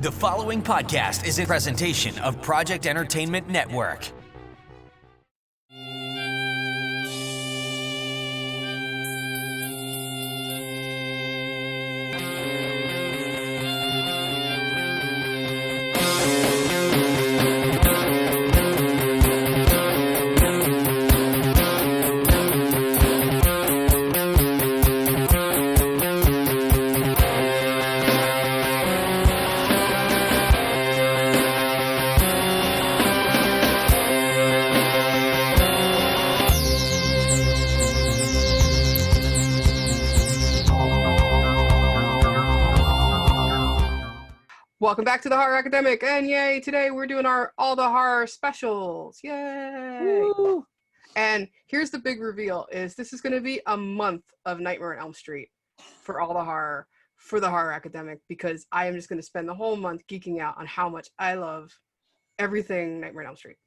The following podcast is a presentation of Project Entertainment Network. Welcome back to the Horror Academic, and yay, today we're doing all the horror specials. Yay! Woo. And here's the big reveal, is this is going to be a month of Nightmare on Elm Street for all the horror, for the Horror Academic, because I am just going to spend the whole month geeking out on how much I love everything Nightmare on Elm Street.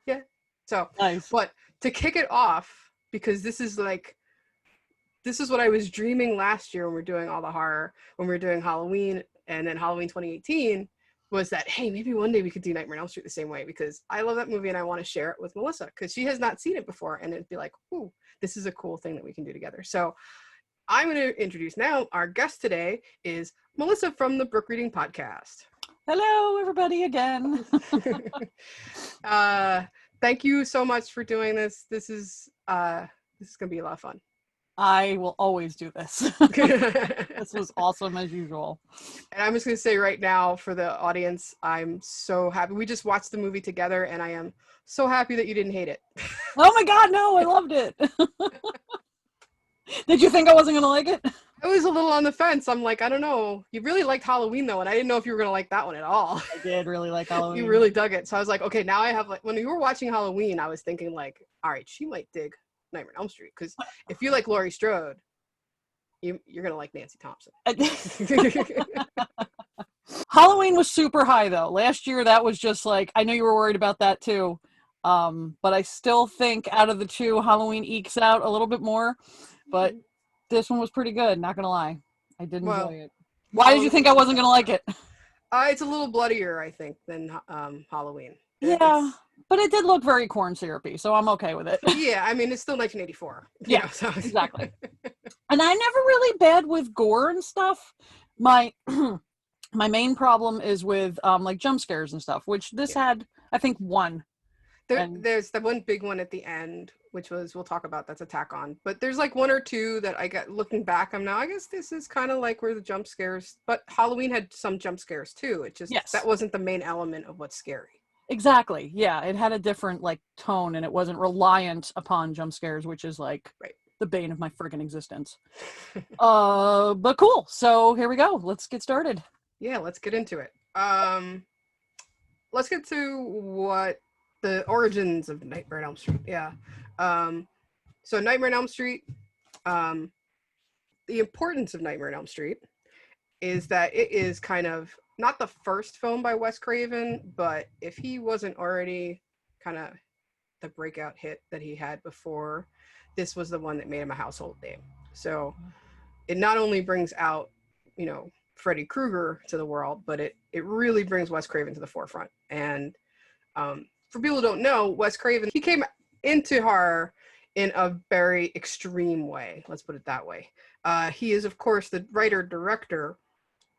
Yeah. So, Nice. But to kick it off, because this is what I was dreaming last year when we were doing all the horror, when we were doing Halloween, and then Halloween 2018 was that, hey, maybe one day we could do Nightmare on Elm Street the same way, because I love that movie and I want to share it with Melissa because she has not seen it before, and it'd be like, ooh, this is a cool thing that we can do together. So I'm going to introduce now our guest today is Melissa from the Brook Reading Podcast. Hello, everybody, again. Thank you so much for doing this. This is going to be a lot of fun. I will always do this. This was awesome as usual. And I'm just going to say right now for the audience, I'm so happy. We just watched the movie together, and I am so happy that you didn't hate it. Oh my God, no, I loved it. Did you think I wasn't going to like it? I was a little on the fence. I'm like, I don't know. You really liked Halloween, though, and I didn't know if you were going to like that one at all. I did really like Halloween. You really dug it. So I was like, okay, now I have, when you were watching Halloween, I was thinking like, all right, she might dig Nightmare on Elm Street, because if you like Laurie Strode, you're gonna like Nancy Thompson. Halloween was super high though. Last year that was just like, I know you were worried about that too, but I still think out of the two, Halloween ekes out a little bit more, but this one was pretty good, not gonna lie. I did enjoy it. Why did you think I wasn't gonna like it? It's a little bloodier, I think, than Halloween. Yeah, but it did look very corn syrupy, so I'm okay with it. Yeah, I mean, it's still 1984. Yeah, so. Exactly. And I'm never really bad with gore and stuff. My main problem is with like jump scares and stuff, which this had, I think, one. There's the one big one at the end, which was, we'll talk about, that's Attack On. But there's like one or two that I got, looking back, I guess this is kind of like where the jump scares, but Halloween had some jump scares too. It just, That wasn't the main element of what's scary. Exactly. Yeah, it had a different like tone, and it wasn't reliant upon jump scares, which is like the bane of my friggin' existence. But cool. So here we go. Let's get started. Yeah, let's get into it. Let's get to what the origins of Nightmare on Elm Street. Yeah. So Nightmare on Elm Street, the importance of Nightmare on Elm Street is that it is kind of not the first film by Wes Craven, but if he wasn't already kind of the breakout hit that he had before, this was the one that made him a household name. So it not only brings out, Freddy Krueger to the world, but it really brings Wes Craven to the forefront. And for people who don't know, Wes Craven, he came into horror in a very extreme way. Let's put it that way. He is, of course, the writer-director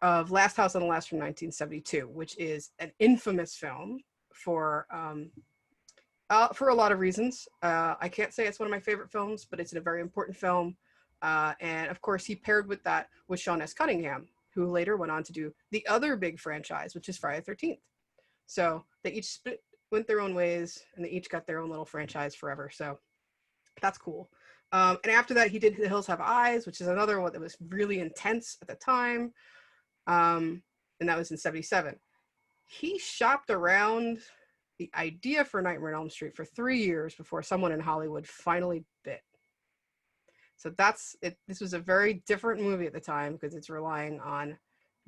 of Last House on the Left from 1972, which is an infamous film for a lot of reasons. I can't say it's one of my favorite films, but it's a very important film. And of course, he paired with that with Sean S. Cunningham, who later went on to do the other big franchise, which is Friday the 13th. So they each went their own ways, and they each got their own little franchise forever. So that's cool. And after that, he did The Hills Have Eyes, which is another one that was really intense at the time. And that was in 1977. He shopped around the idea for Nightmare on Elm Street for 3 years before someone in Hollywood finally bit. So that's it. This was a very different movie at the time because it's relying on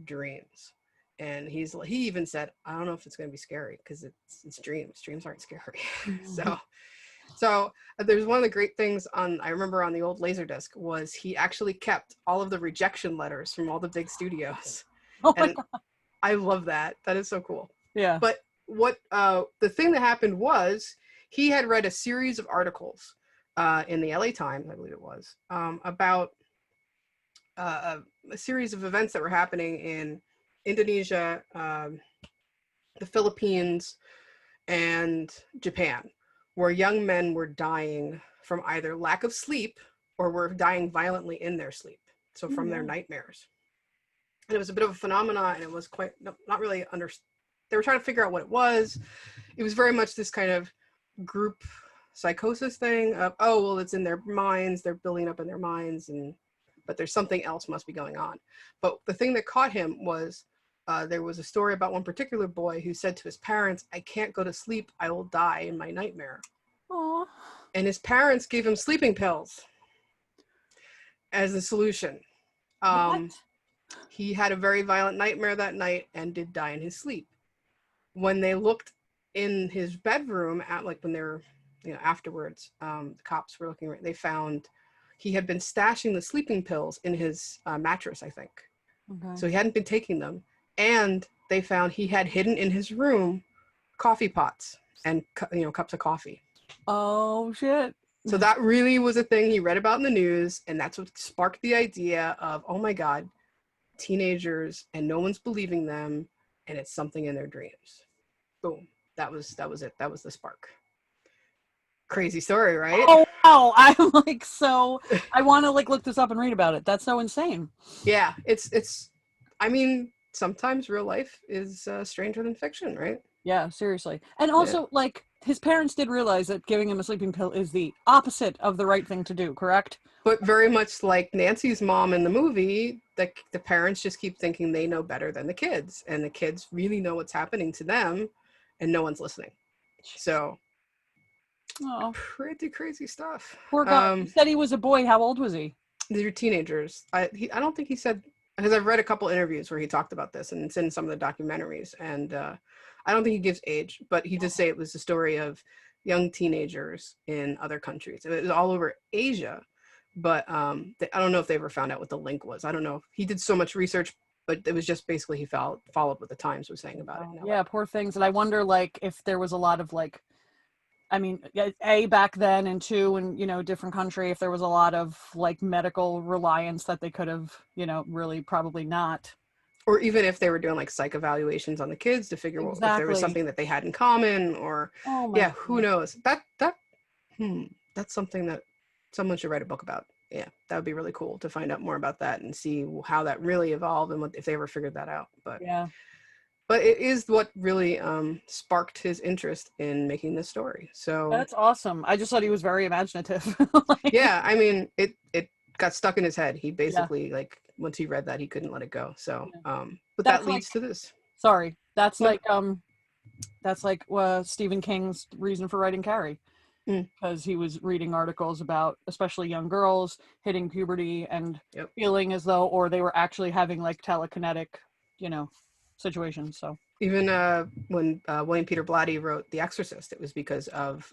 dreams. And he even said, I don't know if it's going to be scary because it's dreams. Dreams aren't scary. So there's one of the great things I remember on the old Laserdisc was he actually kept all of the rejection letters from all the big studios. Oh my God. I love that. That is so cool. Yeah. But what the thing that happened was he had read a series of articles in the LA Times, I believe it was, about a series of events that were happening in Indonesia, the Philippines, and Japan, where young men were dying from either lack of sleep or were dying violently in their sleep. So from their nightmares. And it was a bit of a phenomenon, and it was quite not really they were trying to figure out what it was. It was very much this kind of group psychosis thing of, oh, well, it's in their minds, they're building up in their minds, but there's something else must be going on. But the thing that caught him was there was a story about one particular boy who said to his parents, I can't go to sleep, I will die in my nightmare. Aww. And his parents gave him sleeping pills as the solution. He had a very violent nightmare that night and did die in his sleep. When they looked in his bedroom at when they were, afterwards, the cops were looking, they found he had been stashing the sleeping pills in his mattress, I think. Okay. So he hadn't been taking them. And they found he had hidden in his room coffee pots and, cups of coffee. Oh, shit. So that really was a thing he read about in the news. And that's what sparked the idea of, oh my God, teenagers and no one's believing them. And it's something in their dreams. Boom. That was it. That was the spark. Crazy story, right? Oh, wow. I'm I want to look this up and read about it. That's so insane. Yeah. Sometimes real life is stranger than fiction, right? Yeah, seriously. And also, his parents did realize that giving him a sleeping pill is the opposite of the right thing to do, correct? But very much like Nancy's mom in the movie, the parents just keep thinking they know better than the kids. And the kids really know what's happening to them, and no one's listening. So, pretty crazy stuff. Poor guy. He said he was a boy. How old was he? These are teenagers. I don't think he said, because I've read a couple interviews where he talked about this, and it's in some of the documentaries. And I don't think he gives age, but he did say it was a story of young teenagers in other countries. It was all over Asia, but I don't know if they ever found out what the link was. I don't know. He did so much research, but it was just basically he followed what the Times was saying about it. Yeah, poor things. And I wonder, if there was a lot of A, back then, and two, in different country, if there was a lot of medical reliance that they could have, really probably not. Or even if they were doing psych evaluations on the kids to figure out if there was something that they had in common, or who knows? That's something that someone should write a book about. Yeah, that would be really cool to find out more about that and see how that really evolved and if they ever figured that out. But it is what really sparked his interest in making this story. So that's awesome. I just thought he was very imaginative. Yeah, it got stuck in his head. He basically once he read that, he couldn't let it go. So but that leads to this. Sorry, that's Stephen King's reason for writing Carrie, because he was reading articles about especially young girls hitting puberty and feeling as though, or they were actually having telekinetic, situations. So even when William Peter Blatty wrote The Exorcist, it was because of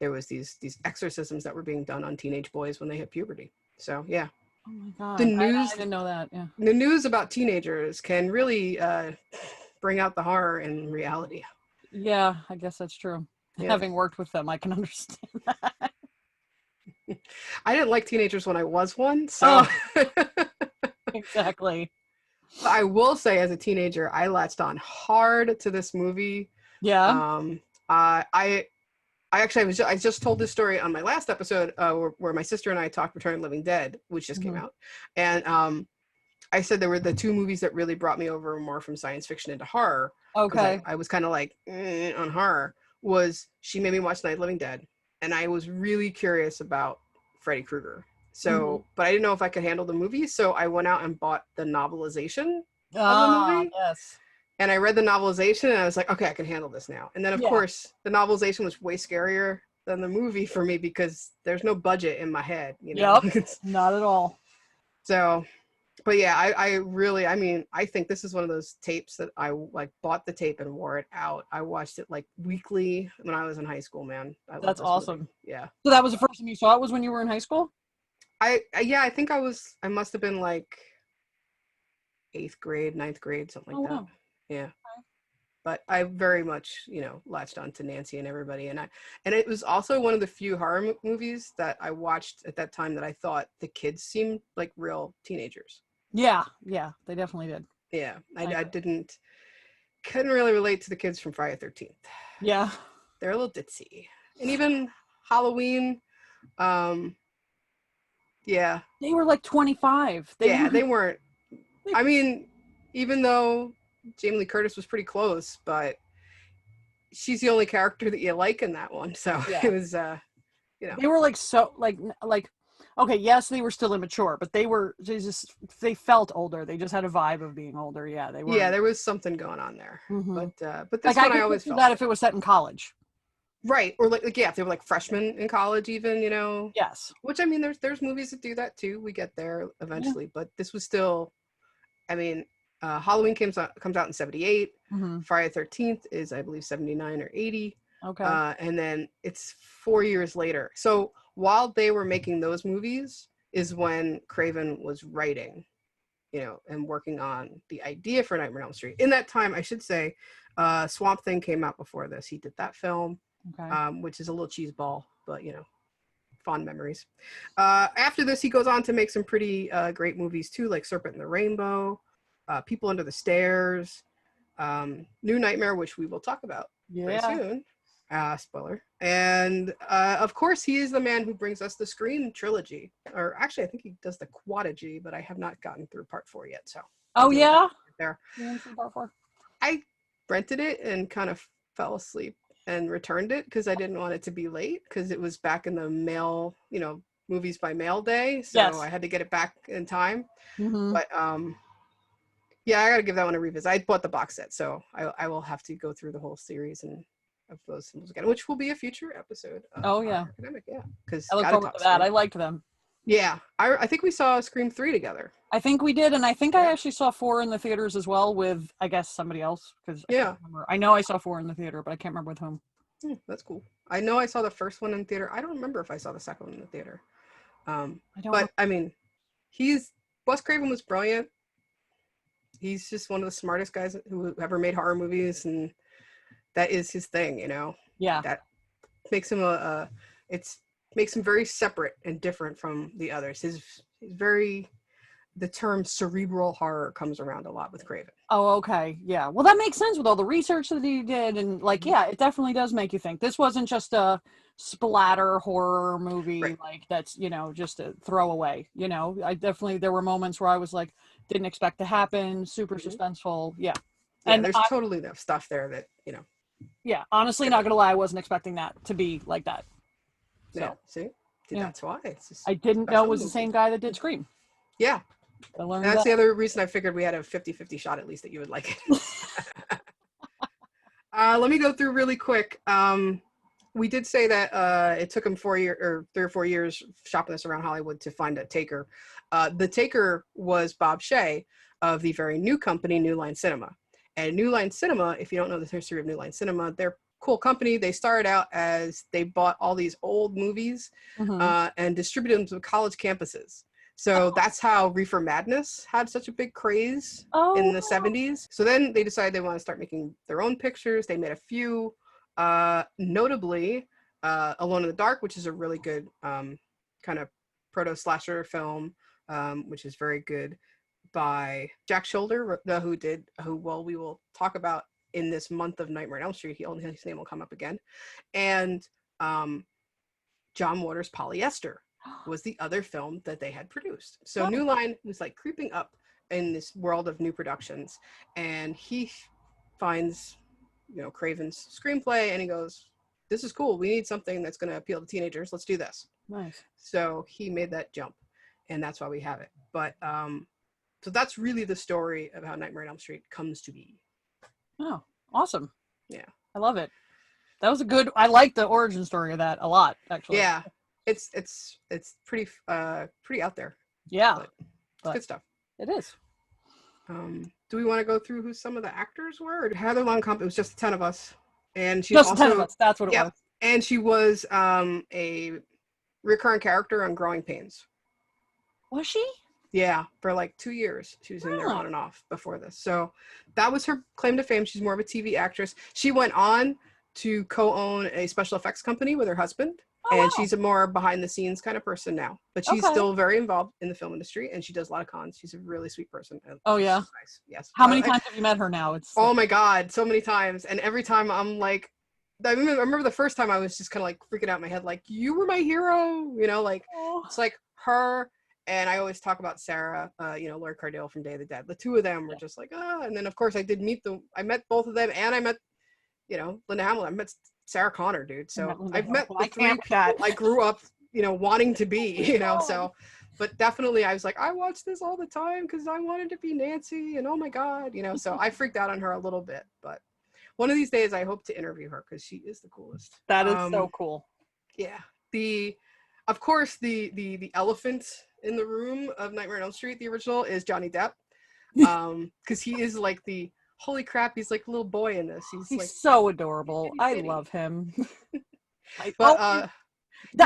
there was these exorcisms that were being done on teenage boys when they hit puberty. So yeah. Oh my God. The news, I didn't know that. Yeah. The news about teenagers can really bring out the horror in reality. Yeah, I guess that's true. Yeah. Having worked with them, I can understand that. I didn't like teenagers when I was one, so exactly. I will say, as a teenager, I latched on hard to this movie. Yeah. I just told this story on my last episode where my sister and I talked Return of the Living Dead, which just came out. And I said there were the two movies that really brought me over more from science fiction into horror. Okay. I was kind of on horror. Was She Made Me Watch Night of the Living Dead. And I was really curious about Freddy Krueger. So, but I didn't know if I could handle the movie. So I went out and bought the novelization of the movie. Yes. And I read the novelization and I was like, okay, I can handle this now. And then, of course, the novelization was way scarier than the movie for me because there's no budget in my head. Yep, not at all. So, but yeah, I think this is one of those tapes that I bought the tape and wore it out. I watched it weekly when I was in high school, man. That's awesome. Movie. Yeah. So that was the first time you saw it was when you were in high school? I think I must have been 8th grade, 9th grade, something like that. Wow. Yeah. But I very much, latched on to Nancy and everybody. And it was also one of the few horror movies that I watched at that time that I thought the kids seemed like real teenagers. Yeah, they definitely did. Yeah, I couldn't really relate to the kids from Friday the 13th. Yeah. They're a little ditzy. And even Halloween, yeah. They were like 25. They weren't. I mean, even though Jamie Lee Curtis was pretty close, but she's the only character that you like in that one. So Yeah. it was, They were like so like okay, yes, they were still immature, but they felt older. They just had a vibe of being older. Yeah, they were. Yeah, there was something going on there. Mhm. But this one I always felt that if it was set in college. Right, or like if they were like freshmen in college, even Yes. Which I mean, there's movies that do that too. We get there eventually, but this was still. I mean, Halloween comes out in 78. Mm-hmm. Friday the 13th is, I believe, 79 or 80. Okay. And then it's 4 years later. So while they were making those movies is when Craven was writing, and working on the idea for Nightmare on Elm Street. In that time, I should say, Swamp Thing came out before this. He did that film. Okay. Which is a little cheeseball, but fond memories. After this, he goes on to make some pretty great movies too, like Serpent and the Rainbow, People Under the Stairs, New Nightmare, which we will talk about very soon. Spoiler. And of course, he is the man who brings us the Scream trilogy. Or actually, I think he does the quadrilogy, but I have not gotten through part 4 yet. So. Oh yeah. There. Part 4. I rented it and kind of fell asleep and returned it because I didn't want it to be late because it was back in the mail, movies by mail day. So yes. I had to get it back in time. Mm-hmm. But yeah, I got to give that one a revisit. I bought the box set, so I will have to go through the whole series and of those films again, which will be a future episode. Academic, yeah. Because I look forward to that. I liked them. Yeah, I think we saw Scream 3 together. I think we did, and I think I actually saw 4 in the theaters as well with, I guess, somebody else. Because I know I saw 4 in the theater, but I can't remember with whom. That's cool. I know I saw the first one in the theater. I don't remember if I saw the second one in the theater. I mean, Wes Craven was brilliant. He's just one of the smartest guys who ever made horror movies, and that is his thing, Yeah. That makes him makes him very separate and different from the others. The term cerebral horror comes around a lot with Craven. Oh, okay. Yeah. Well, that makes sense with all the research that he did. And it definitely does make you think. This wasn't just a splatter horror movie, right. Like that's, just a throwaway, there were moments where I was like, didn't expect to happen. Super suspenseful. Yeah. And there's totally enough stuff there that, Yeah. Honestly, not going to lie. I wasn't expecting that to be like that. So. Yeah. See? That's why. I didn't know it was the same guy that did Scream. Yeah. That's the other reason I figured we had a 50-50 shot at least that you would like it. Let me go through really quick. We did say that it took him 3 or 4 years shopping this around Hollywood to find a taker. The taker was Bob Shea of the very new company, New Line Cinema. And New Line Cinema, if you don't know the history of New Line Cinema, they're a cool company. They started out as they bought all these old movies and distributed them to college campuses. So that's how Reefer Madness had such a big craze in the 70s. So then they decided they want to start making their own pictures. They made a few, notably Alone in the Dark, which is a really good kind of proto-slasher film, which is very good, by Jack Shoulder, who we will talk about in this month of Nightmare on Elm Street. His name will come up again. And John Waters' Polyester was the other film that they had produced. So New Line was like creeping up in this world of new productions, and he finds, Craven's screenplay, and he goes, "This is cool. We need something that's going to appeal to teenagers. Let's do this." Nice. So he made that jump, and that's why we have it. But so that's really the story of how Nightmare on Elm Street comes to be. Oh, awesome. Yeah, I love it. That was I like the origin story of that a lot, actually. Yeah. It's pretty out there. Yeah, but good stuff. It is. Do we want to go through who some of the actors were? Heather Loncombe, it was just 10 of us, and she just also, 10 of us. That's what it was. And she was a recurring character on Growing Pains. Was she? Yeah, for like 2 years. She was in there on and off before this. So that was her claim to fame. She's more of a TV actress. She went on to co-own a special effects company with her husband. And she's a more behind the scenes kind of person now. But she's still very involved in the film industry, and she does a lot of cons. She's a really sweet person. Oh, yeah? Nice. Yes. How many times have you met her now? Oh my God, so many times. And every time I'm like, I remember the first time I was just kind of like freaking out in my head, like, you were my hero, you know, like, it's like her. And I always talk about Sarah, Laura Cardale from Day of the Dead. The two of them were just like, and then of course I met both of them, and I met, Linda Hamilton. I met Sarah Connor, dude. So I've met the three people I grew up, wanting to be, so, but definitely I was like, I watched this all the time because I wanted to be Nancy, and oh my God, so I freaked out on her a little bit, but one of these days I hope to interview her because she is the coolest. That is so cool. Yeah. Of course, the elephant in the room of Nightmare on Elm Street, the original, is Johnny Depp. Because he is like holy crap, he's like a little boy in this. He's like so adorable. I love him. But I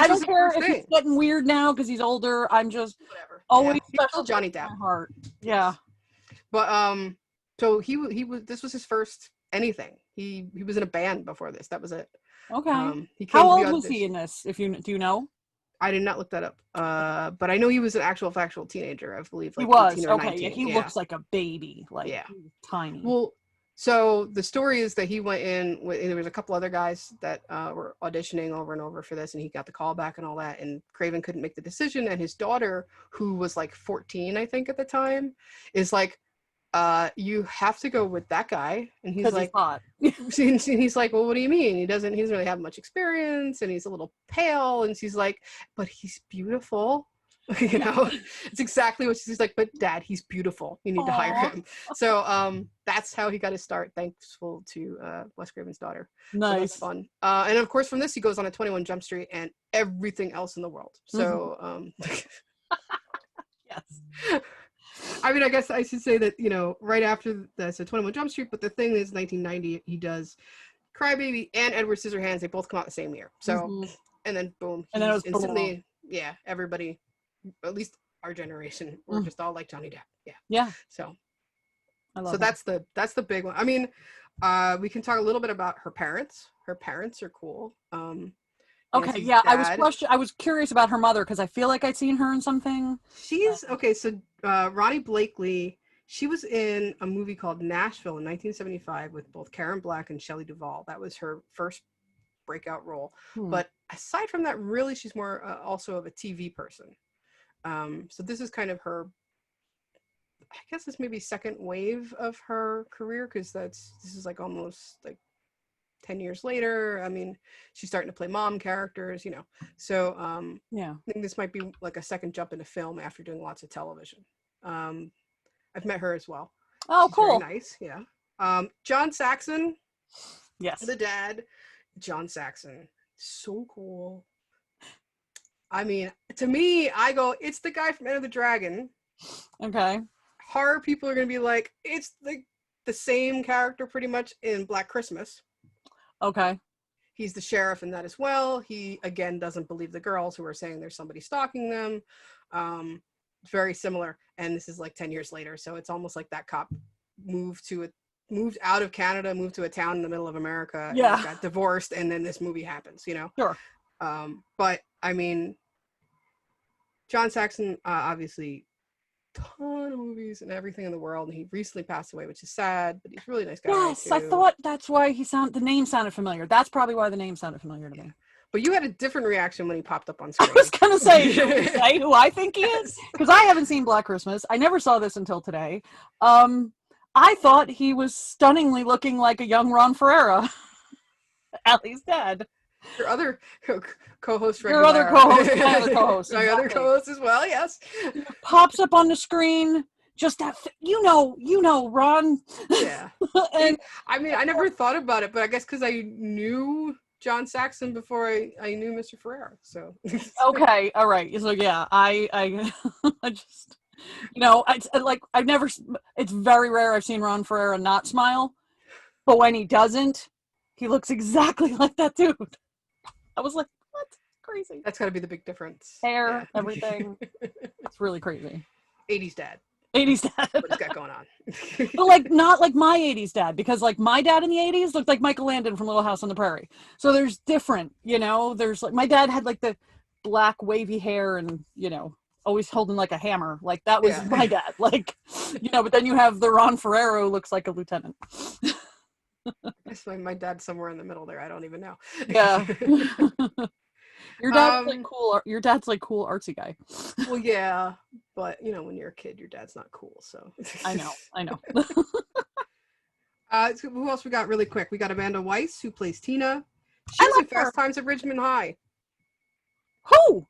don't care if he's getting weird now because he's older. I'm just always special Johnny Depp. My heart. Yeah. But so he was. This was his first anything. He was in a band before this. That was it. Okay. How old was he in this? Do you know? I did not look that up. But I know he was an factual teenager, I believe. Like he was. 18 or 19. Yeah, he looks like a baby. Like, he was tiny. Well, so the story is that he went in, there was a couple other guys that were auditioning over and over for this, and he got the call back and all that, and Craven couldn't make the decision, and his daughter, who was like 14, I think at the time, is like, you have to go with that guy. And he's like, and he's like, well, what do you mean? He doesn't really have much experience, and he's a little pale. And she's like, but he's beautiful. It's exactly what she's like, but Dad, he's beautiful. You need to hire him. So that's how he got his start, thankful to Wes Craven's daughter. Nice. So that's fun. And of course from this he goes on to 21 Jump Street and everything else in the world. So yes. I mean, I guess I should say that, right after so 21 Jump Street, but the thing is 1990 he does Crybaby and Edward Scissorhands. They both come out the same year. So and then boom, and then it was instantly everybody, at least our generation, we're just all like Johnny Depp. Yeah. So that's the big one. I mean, we can talk a little bit about her parents. Her parents are cool. Okay, yeah, I was curious about her mother because I feel like I'd seen her in something. She's okay. So Ronnie Blakely, she was in a movie called Nashville in 1975 with both Karen Black and Shelley Duvall. That was her first breakout role. But aside from that, really, she's more also of a TV person. So this is kind of her, I guess it's maybe second wave of her career, because this is like almost like 10 years later. I mean, she's starting to play mom characters, so I think this might be like a second jump into film after doing lots of television. I've met her as well. Oh, she's cool. very nice. Yeah. John Saxon, yes, the dad. John Saxon, so cool. I mean, to me, I go, it's the guy from Enter the Dragon. Okay. Horror people are gonna be like, it's the same character pretty much in Black Christmas. Okay. He's the sheriff in that as well. He, again, doesn't believe the girls who are saying there's somebody stalking them. Very similar. And this is like 10 years later. So it's almost like that cop moved out of Canada, moved to a town in the middle of America. Yeah. And got divorced. And then this movie happens, Sure. But I mean, John Saxon, obviously, ton of movies and everything in the world, and he recently passed away, which is sad, but he's a really nice guy. Yes, too. I thought that's why the name sounded familiar. That's probably why the name sounded familiar to me. But you had a different reaction when he popped up on screen. I was gonna say, say who I think he is, because I haven't seen Black Christmas. I never saw this until today. I thought he was stunningly looking like a young Ron Ferreira. Allie's dad. Your other co-host. Your other co-host. My other co-host. My other co-host as well. Yes. Pops up on the screen. Just that, Ron. Yeah. And I mean, I never thought about it, but I guess because I knew John Saxon before I knew Mr. Ferreira. So. Okay. All right. So yeah, I just, it's very rare I've seen Ron Ferreira not smile, but when he doesn't, he looks exactly like that dude. I was like, what? Crazy. That's got to be the big difference. Hair, everything. It's really crazy. 80s dad. 80s dad. What he's got going on. But like not like my 80s dad, because like my dad in the 80s looked like Michael Landon from Little House on the Prairie. So there's different, you know, there's like my dad had like the black wavy hair and, you know, always holding like a hammer. Like that was my dad. Like, you know, but then you have the Ron Ferrero who looks like a lieutenant. I guess my dad's somewhere in the middle there. I don't even know. Yeah. Your dad's like cool. Your dad's like cool artsy guy. Well, yeah, but you know, when you're a kid, your dad's not cool. So I know. So who else we got really quick? We got Amanda Weiss, who plays Tina. She's in Fast Times at Ridgemont High. Who?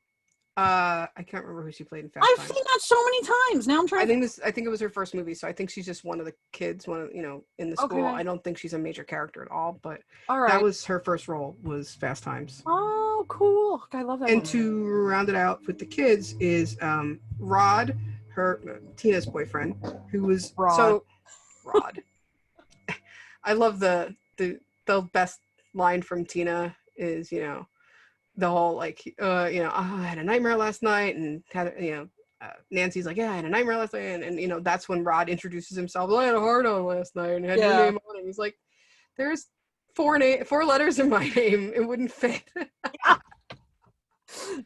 I can't remember who she played in Fast I've Times. seen that so many times. Now I'm trying. I think it was her first movie, so I think she's just one of the kids, in the school. I don't think she's a major character at all, but that was her first role, was Fast Times. Oh, cool! I love that. And to round it out with the kids is Rod, Tina's boyfriend, who was Rod. I love the best line from Tina is, you know, the whole like, I had a nightmare last night, and had, Nancy's like, yeah, I had a nightmare last night, and you know, that's when Rod introduces himself. Well, I had a hard on last night and had your name on it. He's like, there's four letters in my name. It wouldn't fit.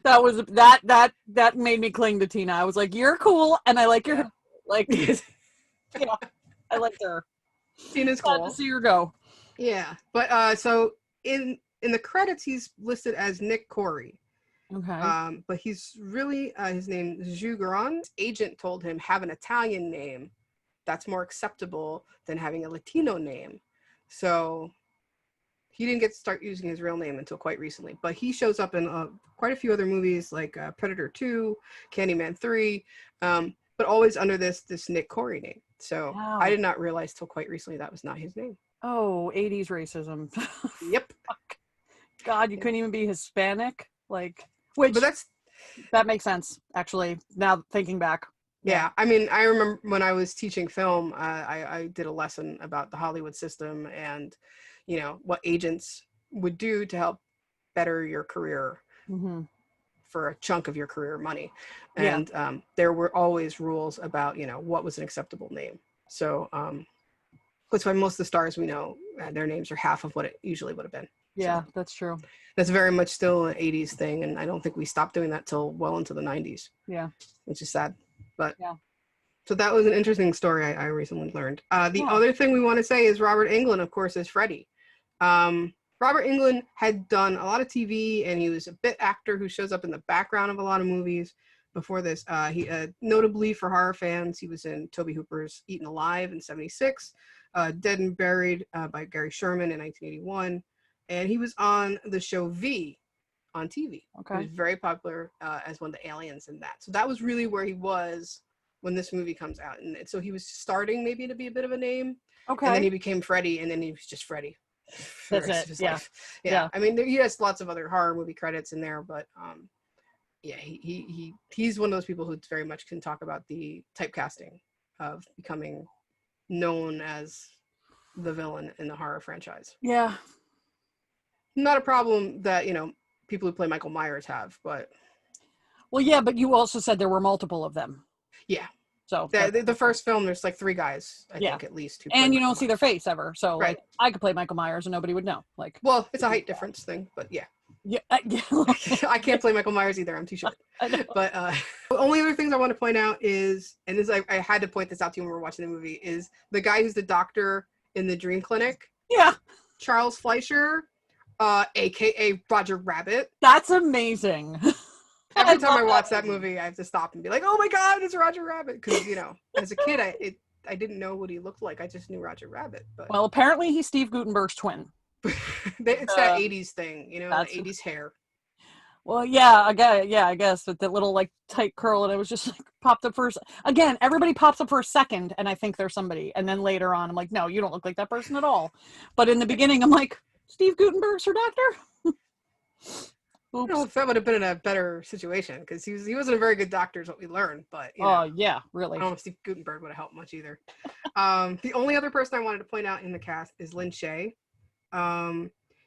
That was that made me cling to Tina. I was like, you're cool, and I like your like, I like her. Tina's cool. Glad to see her go. Yeah, but so in the credits, he's listed as Nick Corey. Okay. But he's really his name is Jules Garon. His agent told him, have an Italian name. That's more acceptable than having a Latino name. So he didn't get to start using his real name until quite recently. But he shows up in quite a few other movies like Predator 2, Candyman 3, but always under this Nick Corey name. So I did not realize till quite recently that was not his name. Oh, 80s racism. Yep. God, you couldn't even be Hispanic? Like, which, but that makes sense, actually, now thinking back. Yeah, I mean, I remember when I was teaching film, I did a lesson about the Hollywood system and, you know, what agents would do to help better your career for a chunk of your career money. And there were always rules about, you know, what was an acceptable name. So that's why most of the stars we know, their names are half of what it usually would have been. Yeah, so that's true. That's very much still an 80s thing. And I don't think we stopped doing that till well into the 90s. Yeah. Which is sad. But so that was an interesting story I recently learned. The other thing we want to say is Robert Englund, of course, is Freddy. Robert Englund had done a lot of TV, and he was a bit actor who shows up in the background of a lot of movies before this. He notably for horror fans, he was in Tobe Hooper's Eaten Alive in 1976, Dead and Buried by Gary Sherman in 1981. And he was on the show V on TV. Okay. He was very popular as one of the aliens in that. So that was really where he was when this movie comes out. And so he was starting maybe to be a bit of a name. Okay. And then he became Freddy, and then he was just Freddy. That's it. Yeah. Yeah. I mean, he has lots of other horror movie credits in there, but he's one of those people who very much can talk about the typecasting of becoming known as the villain in the horror franchise. Yeah. Not a problem that, you know, people who play Michael Myers have, but... Well, yeah, but you also said there were multiple of them. Yeah. So the first film, there's like 3 guys, I think, at least. And you don't see their face ever. So like, I could play Michael Myers and nobody would know. Like, well, it's a height difference thing, but yeah. Yeah. I can't play Michael Myers either. I'm too short. But the only other things I want to point out is, and this I had to point this out to you when we were watching the movie, is the guy who's the doctor in the Dream Clinic. Yeah. Charles Fleischer. AKA Roger Rabbit. That's amazing. Every time I watch that movie, I have to stop and be like, "Oh my God, it's Roger Rabbit!" Because you know, as a kid, I didn't know what he looked like. I just knew Roger Rabbit. But well, apparently he's Steve Guttenberg's twin. It's that '80s thing, you know, the '80s hair. Well, yeah, I guess with that little like tight curl, and it was just like popped up first. Again, everybody pops up for a second, and I think they're somebody, and then later on, I'm like, no, you don't look like that person at all. But in the beginning, I'm like, Steve Guttenberg's her doctor? Oops. You know, if that would have been in a better situation, because he wasn't a very good doctor, is what we learned. But you know, yeah, really. I don't know if Steve Guttenberg would have helped much either. The only other person I wanted to point out in the cast is Lynn Shay.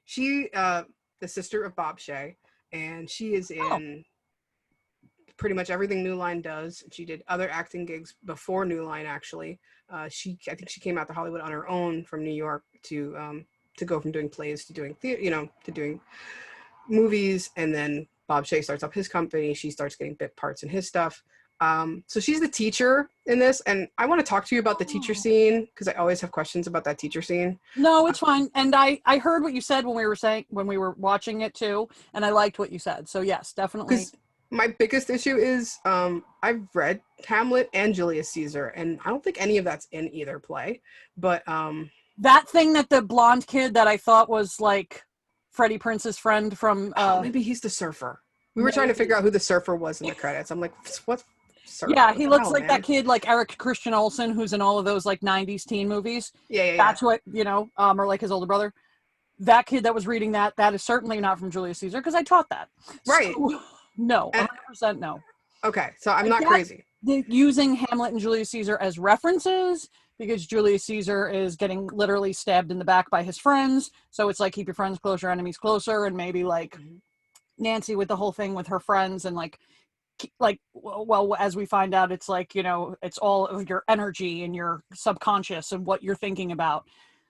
She, the sister of Bob Shay, and she is in pretty much everything New Line does. She did other acting gigs before New Line, actually. I think she came out to Hollywood on her own from New York to go from doing plays to doing theater, to doing movies. And then Bob Shea starts up his company. She starts getting bit parts in his stuff. So she's the teacher in this, and I want to talk to you about the teacher scene because I always have questions about that teacher scene. No, it's fine. And I heard what you said when we were watching it too, and I liked what you said. So yes, definitely. My biggest issue is I've read Hamlet and Julius Caesar, and I don't think any of that's in either play. But that thing that the blonde kid that I thought was like Freddie Prince's friend from maybe he's the surfer. We were trying to figure out who the surfer was in the credits. I'm like, what? Surfer? Yeah, he looks like that kid, like Eric Christian Olsen, who's in all of those like '90s teen movies. Yeah. That's what or like his older brother. That kid that was reading that is certainly not from Julius Caesar because I taught that. Right. So, no, 100% no. Okay, so I'm not crazy. Using Hamlet and Julius Caesar as references because Julius Caesar is getting literally stabbed in the back by his friends. So it's like keep your friends closer, enemies closer, and maybe like Nancy with the whole thing with her friends and like well, as we find out, it's like, it's all of your energy and your subconscious and what you're thinking about.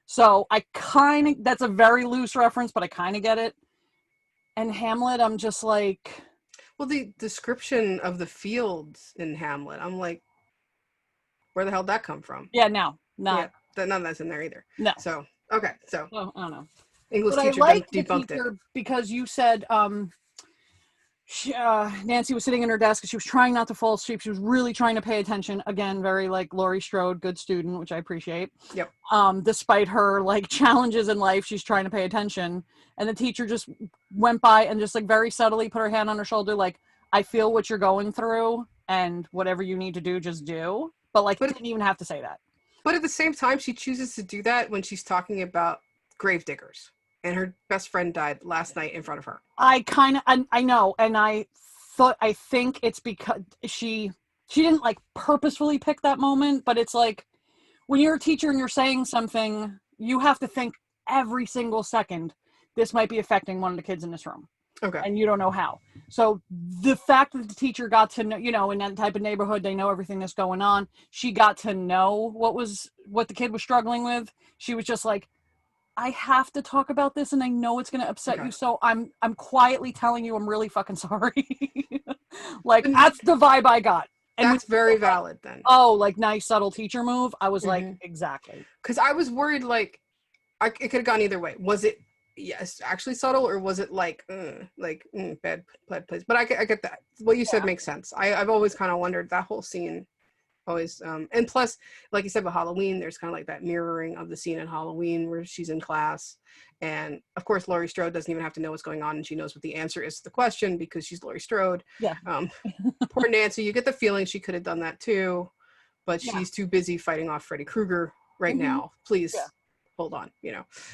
So that's a very loose reference, but I kind of get it. And Hamlet, I'm just like, well, the description of the fields in Hamlet, I'm like, where the hell did that come from? Yeah, no, not. Yeah, none of that's in there either. No. So, okay, so. Well, I don't know. English but teacher I like debunked the teacher it. Because you said, Nancy was sitting in her desk and she was trying not to fall asleep. She was really trying to pay attention. Again, very like Laurie Strode, good student, which I appreciate. Yep. Despite her like challenges in life, she's trying to pay attention. And the teacher just went by and just like very subtly put her hand on her shoulder, like, I feel what you're going through and whatever you need to do, just do. But didn't even have to say that. But at the same time, she chooses to do that when she's talking about gravediggers. And her best friend died last night in front of her. I know. And I think it's because she didn't like purposefully pick that moment, but it's like when you're a teacher and you're saying something, you have to think every single second, this might be affecting one of the kids in this room. Okay. And you don't know how. So the fact that the teacher got to know, in that type of neighborhood, they know everything that's going on. She got to know what the kid was struggling with. She was just like, I have to talk about this and I know it's going to upset you. So I'm quietly telling you I'm really fucking sorry. That's the vibe I got. And that's very valid then. Oh, like nice subtle teacher move. I was like, exactly. Because I was worried it could have gone either way. Was it actually subtle or was it bad place? But I get that. What you said makes sense. I've always kind of wondered that whole scene. Always and plus, like you said with Halloween, there's kind of like that mirroring of the scene in Halloween where she's in class, and of course Laurie Strode doesn't even have to know what's going on, and she knows what the answer is to the question because she's Laurie Strode. Yeah. Poor Nancy, you get the feeling she could have done that too, but she's too busy fighting off Freddy Krueger right now. Please hold on,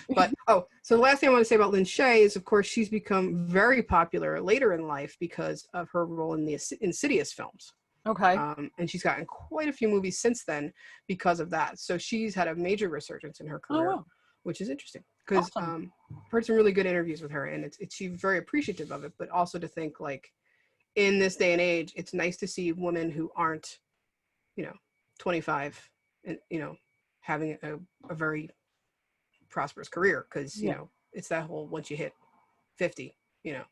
But so the last thing I want to say about Lynn Shay is, of course, she's become very popular later in life because of her role in the Insidious films. Okay. And she's gotten quite a few movies since then because of that. So she's had a major resurgence in her career, which is interesting because I've heard some really good interviews with her, and she's very appreciative of it. But also to think in this day and age, it's nice to see women who aren't, 25 and having a very prosperous career because it's that whole once you hit 50, Yeah.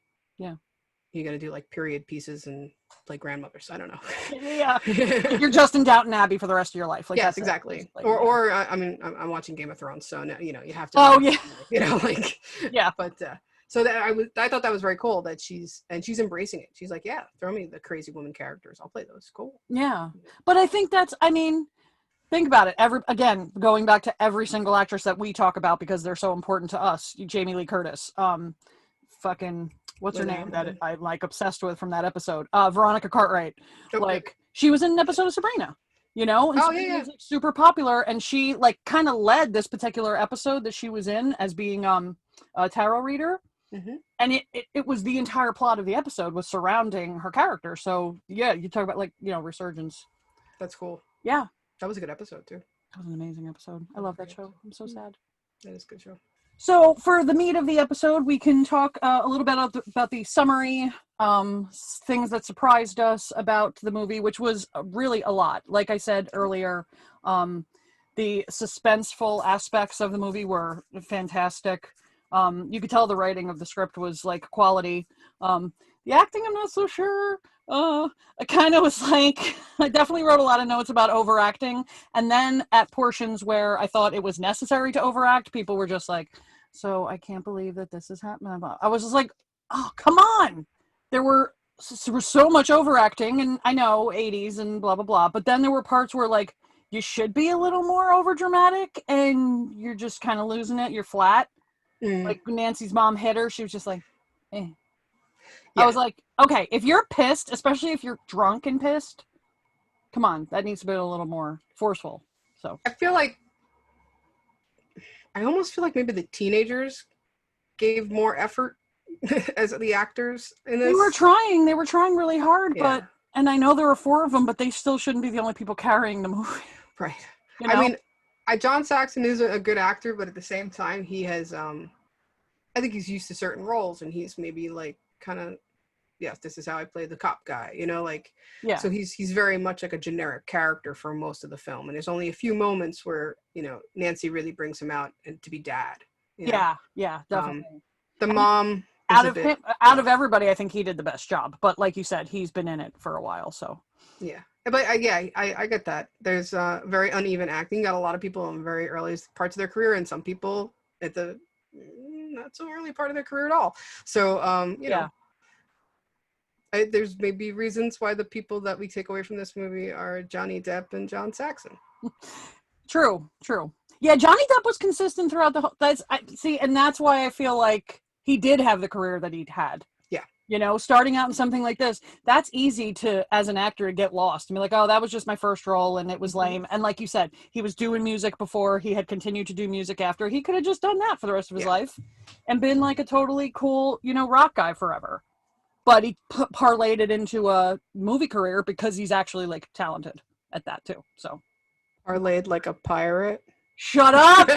You got to do period pieces and play grandmothers. I don't know. Yeah. You're Justin Downton Abbey for the rest of your life. Yes, exactly. Or I'm watching Game of Thrones, so you have to. Oh yeah. Yeah. But so that I thought that was very cool that she's embracing it. She's like, yeah, throw me the crazy woman characters. I'll play those. Cool. Yeah, but I think think about it. Again, going back to every single actress that we talk about because they're so important to us. Jamie Lee Curtis. What's her name that I'm obsessed with from that episode? Veronica Cartwright. Okay. She was in an episode of Sabrina, and Sabrina was super popular, and she kind of led this particular episode that she was in as being a tarot reader. Mm-hmm. And it was the entire plot of the episode was surrounding her character. So yeah, you talk about resurgence. That's cool. Yeah. That was a good episode too. That was an amazing episode. I love that show. I'm so sad. That is a good show. So for the meat of the episode, we can talk a little bit about the summary, things that surprised us about the movie, which was really a lot. Like I said earlier, the suspenseful aspects of the movie were fantastic. You could tell the writing of the script was like quality. The acting, I'm not so sure. I kind of was like, I definitely wrote a lot of notes about overacting. And then at portions where I thought it was necessary to overact, people were just like, so I can't believe that this is happening. I was just like, oh, come on. There was so much overacting, and I know 80s and blah, blah, blah. But then there were parts where like, you should be a little more overdramatic and you're just kind of losing it. You're flat. Like when Nancy's mom hit her, she was just like, eh. Yeah. I was like, okay, if you're pissed, especially if you're drunk and pissed, come on, that needs to be a little more forceful. So I almost feel like maybe the teenagers gave more effort as the actors in this. They were trying really hard, yeah. And I know there were 4 of them, but they still shouldn't be the only people carrying the movie. Right. You know? I mean, John Saxon is a good actor, but at the same time, he has, I think he's used to certain roles, and he's maybe like kind of, yes, this is how I play the cop guy, you know, like, yeah. So he's very much like a generic character for most of the film, and there's only a few moments where, you know, Nancy really brings him out and to be dad. You know? Yeah, definitely. The mom. Out of everybody, I think he did the best job. But like you said, he's been in it for a while, so. Yeah. But I get that. There's very uneven acting. Got a lot of people in very early parts of their career, and some people at the not so early part of their career at all. So, you know, there's maybe reasons why the people that we take away from this movie are Johnny Depp and John Saxon. True. Yeah, Johnny Depp was consistent throughout the whole. And that's why I feel like he did have the career that he'd had. Yeah. You know, starting out in something like this, that's easy to, as an actor, to get lost. I mean, like, oh, that was just my first role and it was lame. And like you said, he was doing music before, he had continued to do music after. He could have just done that for the rest of his life and been like a totally cool, you know, rock guy forever. But he parlayed it into a movie career because he's actually like talented at that too. So. Parlayed like a pirate? Shut up!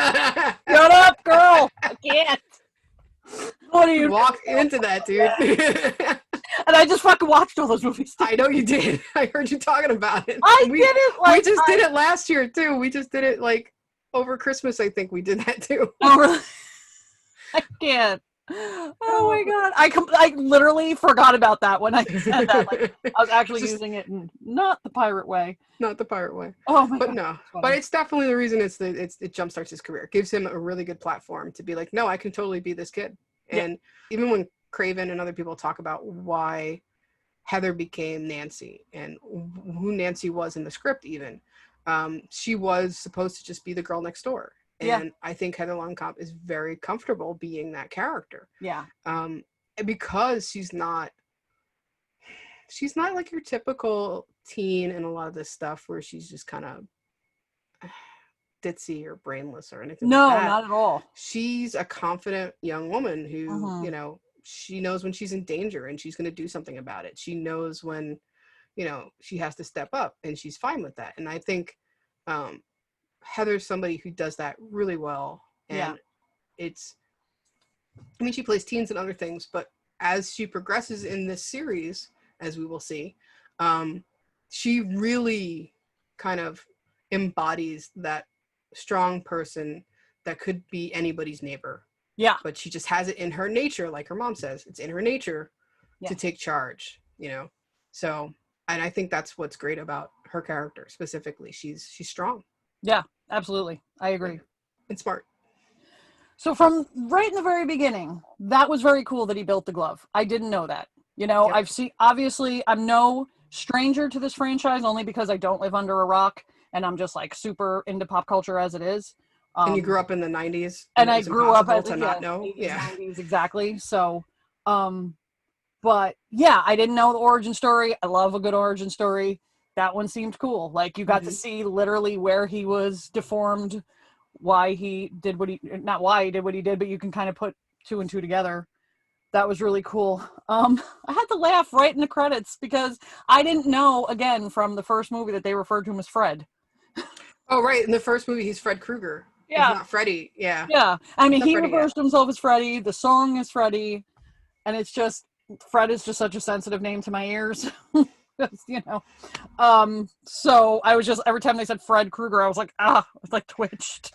Shut up, girl! I can't. What are you walk into that, dude? And I just fucking watched all those movies too. I know you did. I heard you talking about it. We did it last year too. We just did it like over Christmas. I think we did that too. Oh really? I can't. Oh my god! I literally forgot about that when I said that. Like, I was actually using it in not the pirate way. Not the pirate way. Oh my god! But no, but it's definitely the reason it jumpstarts his career. It gives him a really good platform to be like, no, I can totally be this kid. And even when Craven and other people talk about why Heather became Nancy and who Nancy was in the script, even she was supposed to just be the girl next door. And I think Heather Langenkamp is very comfortable being that character. Yeah. Because she's not like your typical teen in a lot of this stuff where she's just kind of ditzy or brainless or anything. No, like that. Not at all. She's a confident young woman who, you know, she knows when she's in danger and she's going to do something about it. She knows when, you know, she has to step up and she's fine with that. And I think, Heather's somebody who does that really well, and she plays teens and other things, but as she progresses in this series, as we will see, she really kind of embodies that strong person that could be anybody's neighbor. Yeah. But she just has it in her nature, like her mom says, it's in her nature to take charge, you know? So, and I think that's what's great about her character specifically. She's strong. Yeah, absolutely. I agree. And smart. So from right in the very beginning, that was very cool that he built the glove. I didn't know that. You know, obviously, I'm no stranger to this franchise only because I don't live under a rock and I'm just like super into pop culture as it is. And you grew up in the 90s. And I grew up to not know. 80s, 90s, exactly. So, but yeah, I didn't know the origin story. I love a good origin story. That one seemed cool. Like you got to see literally where he was deformed, why he did what he, not why he did what he did, but you can kind of put 2 and 2 together. That was really cool. I had to laugh right in the credits because I didn't know, again, from the first movie that they referred to him as Fred. Oh, right. In the first movie, he's Fred Krueger. Yeah. It's not Freddy. Yeah. Yeah. I mean, It's not he Freddy refers to himself as Freddy. The song is Freddy. And it's just, Fred is just such a sensitive name to my ears. You know. So I was just, every time they said Fred Krueger, I was like, it's like twitched.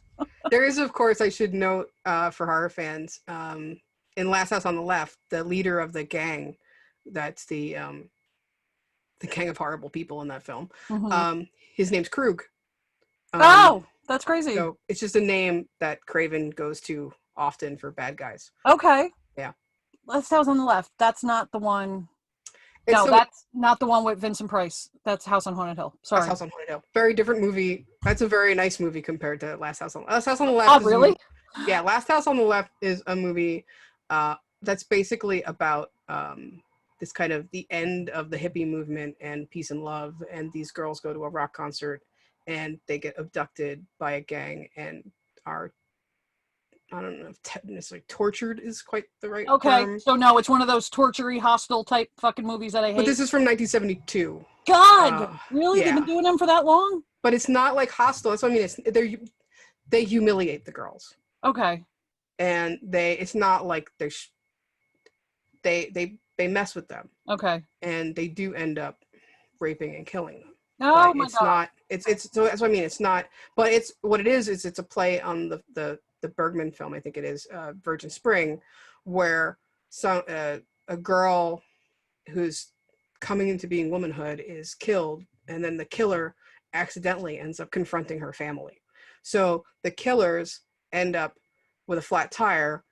There is, of course, I should note for horror fans, in Last House on the Left, the leader of the gang, that's the gang of horrible people in that film. Mm-hmm. His name's Krug. That's crazy. So it's just a name that Craven goes to often for bad guys. Okay. Yeah. Last House on the Left. That's not the one. And No, so, that's not the one with Vincent Price. That's House on Haunted Hill. Sorry. Last House on Haunted Hill. Very different movie. That's a very nice movie compared to Last House on the Left. Oh, really? Yeah, Last House on the Left is a movie that's basically about this kind of the end of the hippie movement and peace and love, and these girls go to a rock concert and they get abducted by a gang and are, I don't know if necessarily tortured is quite the right term. So no, it's one of those torture-y, hostile type fucking movies that I hate. But this is from 1972. God, really? Yeah. They've been doing them for that long? But it's not like hostile. That's what I mean. They humiliate the girls. Okay. And it's not like they mess with them. Okay. And they do end up raping and killing them. Oh but my it's God. not. It's so that's what I mean. It's not. But it's what it is it's a play on the Bergman film. I think it is Virgin Spring, where a girl who's coming into being womanhood is killed, and then the killer accidentally ends up confronting her family. So the killers end up with a flat tire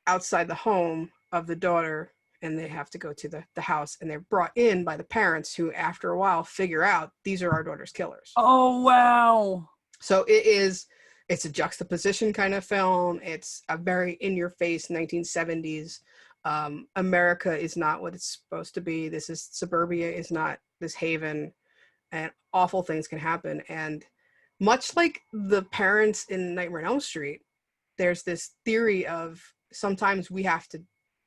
outside the home of the daughter, and they have to go to the house, and they're brought in by the parents, who after a while figure out these are our daughter's killers. Oh, wow. So it's a juxtaposition kind of film. It's a very in-your-face 1970s. America is not what it's supposed to be. Suburbia is not this haven, and awful things can happen. And much like the parents in Nightmare on Elm Street, there's this theory of sometimes we have to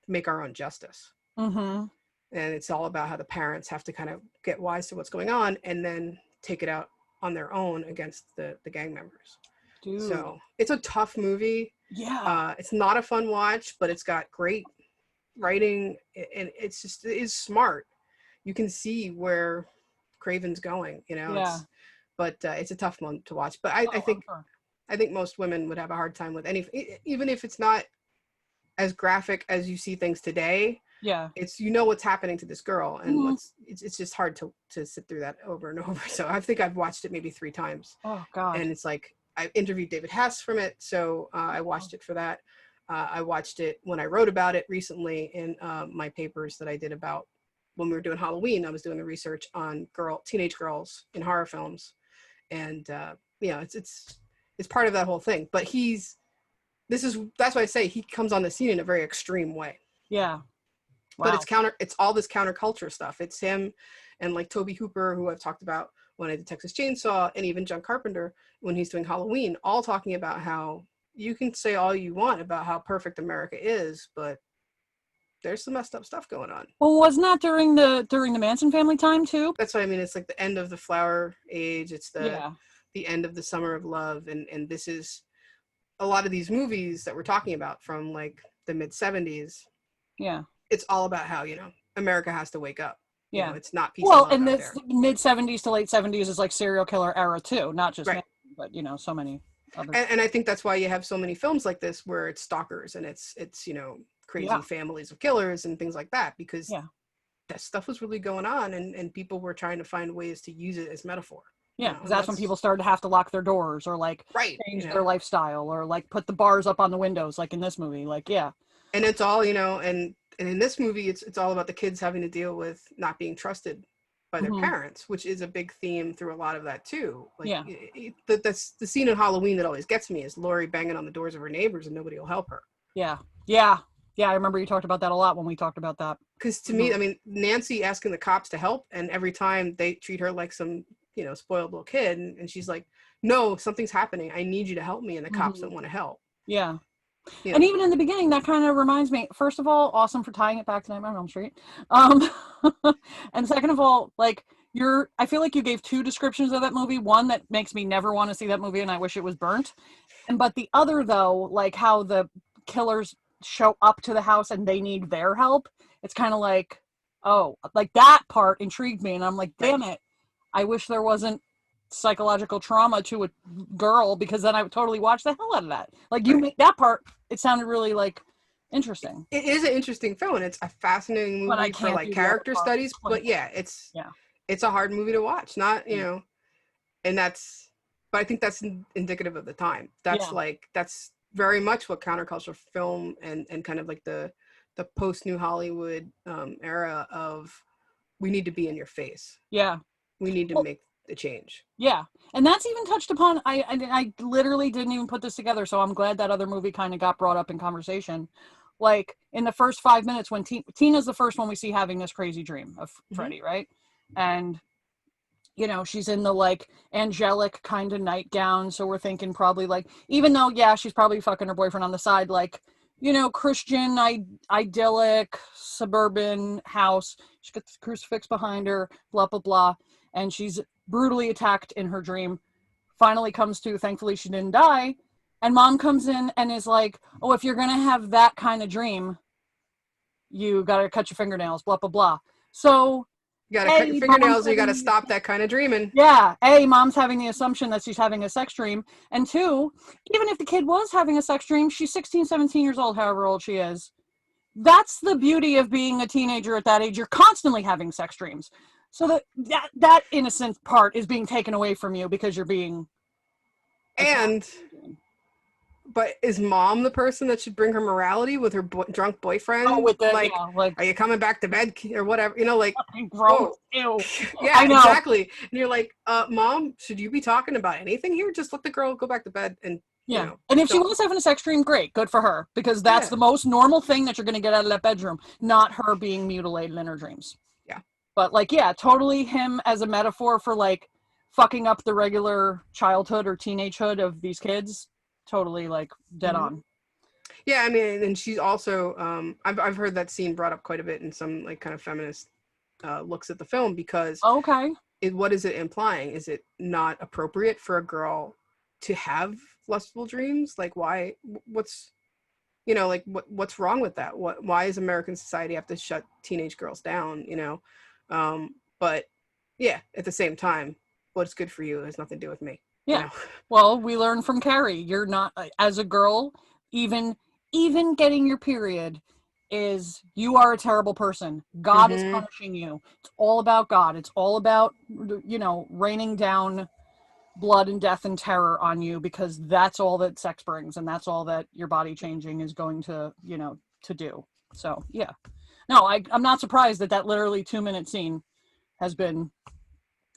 make our own justice. Mm-hmm. And it's all about how the parents have to kind of get wise to what's going on and then take it out on their own against the gang members. Dude. So it's a tough movie. Yeah. It's not a fun watch, but it's got great writing, and it is smart. You can see where Craven's going, you know. Yeah. It's a tough one to watch. But I think most women would have a hard time with even if it's not as graphic as you see things today. Yeah. It's what's happening to this girl, and it's just hard to sit through that over and over. So I think I've watched it maybe 3 times. Oh God. And it's like I interviewed David Hess from it, so I watched it for that. I watched it when I wrote about it recently in my papers that I did about when we were doing Halloween. I was doing the research on teenage girls in horror films, and it's part of that whole thing. But that's why I say he comes on the scene in a very extreme way. Yeah. Wow. But it's all this counterculture stuff. It's him and like Tobe Hooper, who I've talked about when I did Texas Chainsaw, and even John Carpenter when he's doing Halloween, all talking about how you can say all you want about how perfect America is, but there's some messed up stuff going on. Well, wasn't that during the Manson family time too? That's what I mean. It's like the end of the flower age. It's the end of the summer of love. And this is a lot of these movies that we're talking about from like the mid 70s. Yeah. It's all about how, America has to wake up. Yeah. It's not peace and love and out this there. mid 70s to late 70s is like serial killer era too, not just right. Manson, but so many other. And I think that's why you have so many films like this where it's stalkers and it's crazy families of killers and things like that, because that stuff was really going on, and people were trying to find ways to use it as metaphor. Yeah, because that's when people started to have to lock their doors or like change their lifestyle or like put the bars up on the windows, like in this movie. Like, yeah. And it's all, and in this movie, it's all about the kids having to deal with not being trusted by their parents, which is a big theme through a lot of that too. Like, that's the scene in Halloween that always gets me is Laurie banging on the doors of her neighbors and nobody will help her. Yeah. Yeah. Yeah. I remember you talked about that a lot when we talked about that. Because to me, I mean, Nancy asking the cops to help, and every time they treat her like some, spoiled little kid, and she's like, no, something's happening. I need you to help me. And the cops don't want to help. Yeah. And even in the beginning, that kind of reminds me, first of all, awesome for tying it back to Nightmare on Elm Street. And second of all, like, I feel like you gave two descriptions of that movie. One that makes me never want to see that movie and I wish it was burnt. But the other, though, like how the killers show up to the house and they need their help. It's kind of like, oh, like that part intrigued me. And I'm like, damn it. I wish there wasn't psychological trauma to a girl, because then I would totally watch the hell out of that. Like, you make that part, it sounded really, like, interesting. It is an interesting film, and it's a fascinating movie for like character studies. But yeah, it's a hard movie to watch. Not and but I think that's indicative of the time. That's that's very much what counterculture film and kind of like the post New Hollywood era of, we need to be in your face. Yeah, we need to make the change. Yeah, and that's even touched upon. I literally didn't even put this together, so I'm glad that other movie kind of got brought up in conversation. Like, in the first 5 minutes, when Tina's the first one we see having this crazy dream of Freddy, right? And, you know, she's in the, like, angelic kind of nightgown, so we're thinking probably, like, even though, yeah, she's probably fucking her boyfriend on the side, like, you know, Christian, idyllic, suburban house. She gets the crucifix behind her, blah, blah, blah. And she's brutally attacked in her dream. Finally comes to, thankfully she didn't die. And mom comes in and is like, oh, if you're going to have that kind of dream, you got to cut your fingernails, blah, blah, blah. So, you got to cut your fingernails, or you got to stop that kind of dreaming. Yeah. A, mom's having the assumption that she's having a sex dream. And two, even if the kid was having a sex dream, she's 16, 17 years old, however old she is. That's the beauty of being a teenager at that age. You're constantly having sex dreams. So that innocent part is being taken away from you because you're being... But is mom the person that should bring her morality with her drunk boyfriend? Oh, with the, like, are you coming back to bed or whatever? You know, like, gross. Ew. Yeah, exactly. And you're like, mom, should you be talking about anything here? Just let the girl go back to bed and, yeah. You know, and if she was having a sex dream, great, good for her, because that's the most normal thing that you're going to get out of that bedroom, not her being mutilated in her dreams. Yeah. But, like, yeah, totally him as a metaphor for, like, fucking up the regular childhood or teenagehood of these kids. Totally, like, dead on. Yeah, I mean, and she's also I've heard that scene brought up quite a bit in some, like, kind of feminist looks at the film, because what is it implying? Is it not appropriate for a girl to have lustful dreams? Like, why? What's, you know, like, what's wrong with that? Why does American society have to shut teenage girls down? You know, but yeah, at the same time, what's good for you has nothing to do with me. Yeah. You know? Well, we learn from Carrie. You're not, as a girl, even getting your period you are a terrible person. God is punishing you. It's all about God. It's all about, you know, raining down blood and death and terror on you, because that's all that sex brings, and that's all that your body changing is going to, you know, to do. So, yeah. No, I'm not surprised that literally 2-minute scene has been,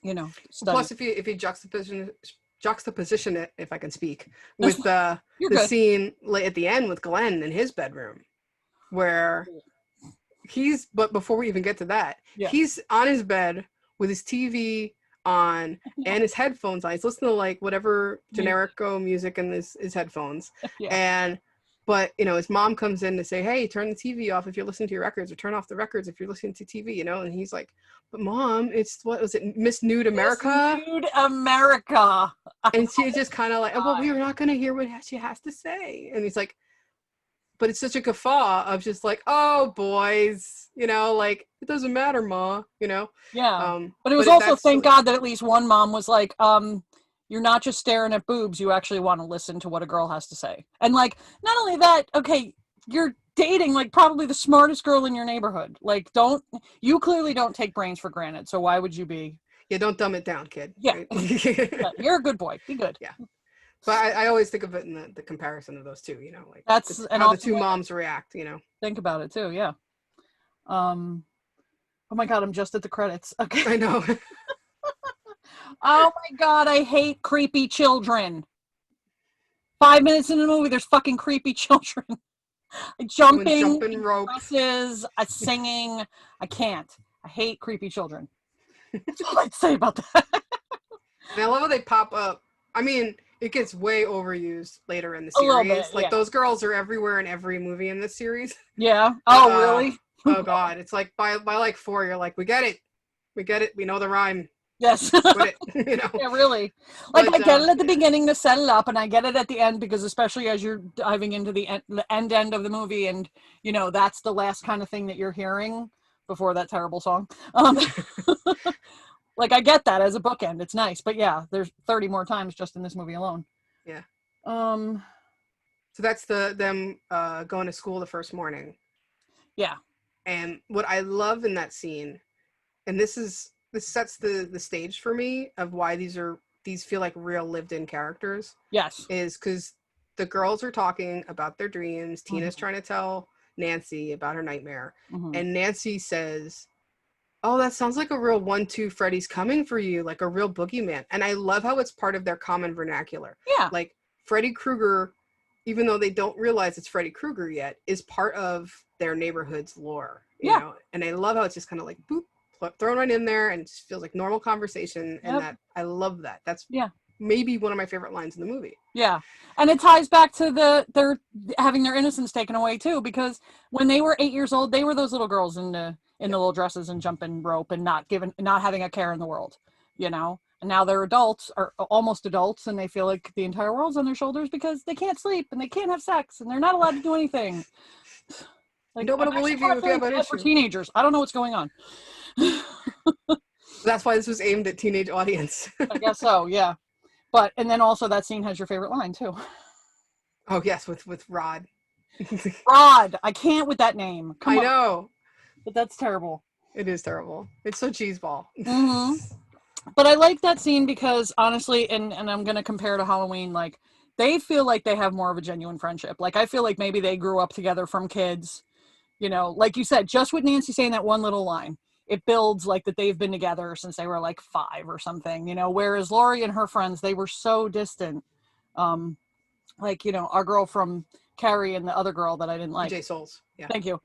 you know, studied. Plus, if you juxtaposition it, if I can speak, with the scene at the end with Glenn in his bedroom, where but before we even get to that, he's on his bed with his TV on and his headphones on. He's listening to, like, whatever generico music in his headphones. But, you know, his mom comes in to say, hey, turn the TV off if you're listening to your records, or turn off the records if you're listening to TV, you know? And he's like, but mom, it's, what was it, Miss Nude America? Miss Nude America. And she's just kind of like, oh, well, we're not going to hear what she has to say. And he's like, but it's such a guffaw of just like, oh, boys, you know, like, it doesn't matter, ma, you know? Yeah. But it was also, thank God that at least one mom was like, you're not just staring at boobs, you actually want to listen to what a girl has to say. And, like, not only that, okay, you're dating, like, probably the smartest girl in your neighborhood. Like, you clearly don't take brains for granted, so why would you be? Yeah, don't dumb it down, kid. Yeah. Right? You're a good boy. Be good. Yeah. But I always think of it in the comparison of those two, you know, like, that's how the two moms react, you know. Think about it too, yeah. Oh my God, I'm just at the credits. Okay. I know. Oh my God, I hate creepy children. 5 minutes in the movie, there's fucking creepy children. Jumping ropes, singing. I can't. I hate creepy children. That's all I'd say about that. And I love how they pop up. I mean, it gets way overused later in the series. Like, those girls are everywhere in every movie in this series. Yeah. Oh, really? Oh God. It's like by like 4, you're like, we get it. We get it. We know the rhyme. Yes. Quit it. Yeah, really. Like, But, I get it at the beginning to set it up, and I get it at the end, because especially as you're diving into the end of the movie, and, that's the last kind of thing that you're hearing before that terrible song. Like, I get that as a bookend. It's nice. But yeah, there's 30 more times just in this movie alone. Yeah. So that's them going to school the first morning. Yeah. And what I love in that scene, and this sets the stage for me of why these feel like real lived-in characters. Yes. Is because the girls are talking about their dreams. Tina's trying to tell Nancy about her nightmare. And Nancy says, "Oh, that sounds like a real 1-2 Freddy's coming for you, like a real boogeyman." And I love how it's part of their common vernacular. Yeah. Like, Freddy Krueger, even though they don't realize it's Freddy Krueger yet, is part of their neighborhood's lore. You know? And I love how it's just kind of like, boop, thrown right in there, and it just feels like normal conversation. And that I love that. That's maybe one of my favorite lines in the movie. Yeah. And it ties back to their having their innocence taken away too, because when they were 8 years old, they were those little girls in the little dresses and jumping rope and not having a care in the world, And now they're adults, or almost adults, and they feel like the entire world's on their shoulders because they can't sleep and they can't have sex and they're not allowed to do anything. Like, nobody will believe you if you have an issue. For teenagers, I don't know what's going on. That's why this was aimed at teenage audience. I guess so, yeah. But, and then also that scene has your favorite line too. Oh yes, with Rod. Rod, I can't with that name. I know. But that's terrible. It is terrible. It's so cheeseball. But I like that scene because honestly, and I'm going to compare to Halloween, like, they feel like they have more of a genuine friendship. Like, I feel like maybe they grew up together from kids, like you said, just with Nancy saying that one little line, it builds like that they've been together since they were like 5 or something, whereas Laurie and her friends, they were so distant. Like, our girl from Carrie and the other girl that I didn't like. J Souls. Yeah. Thank you.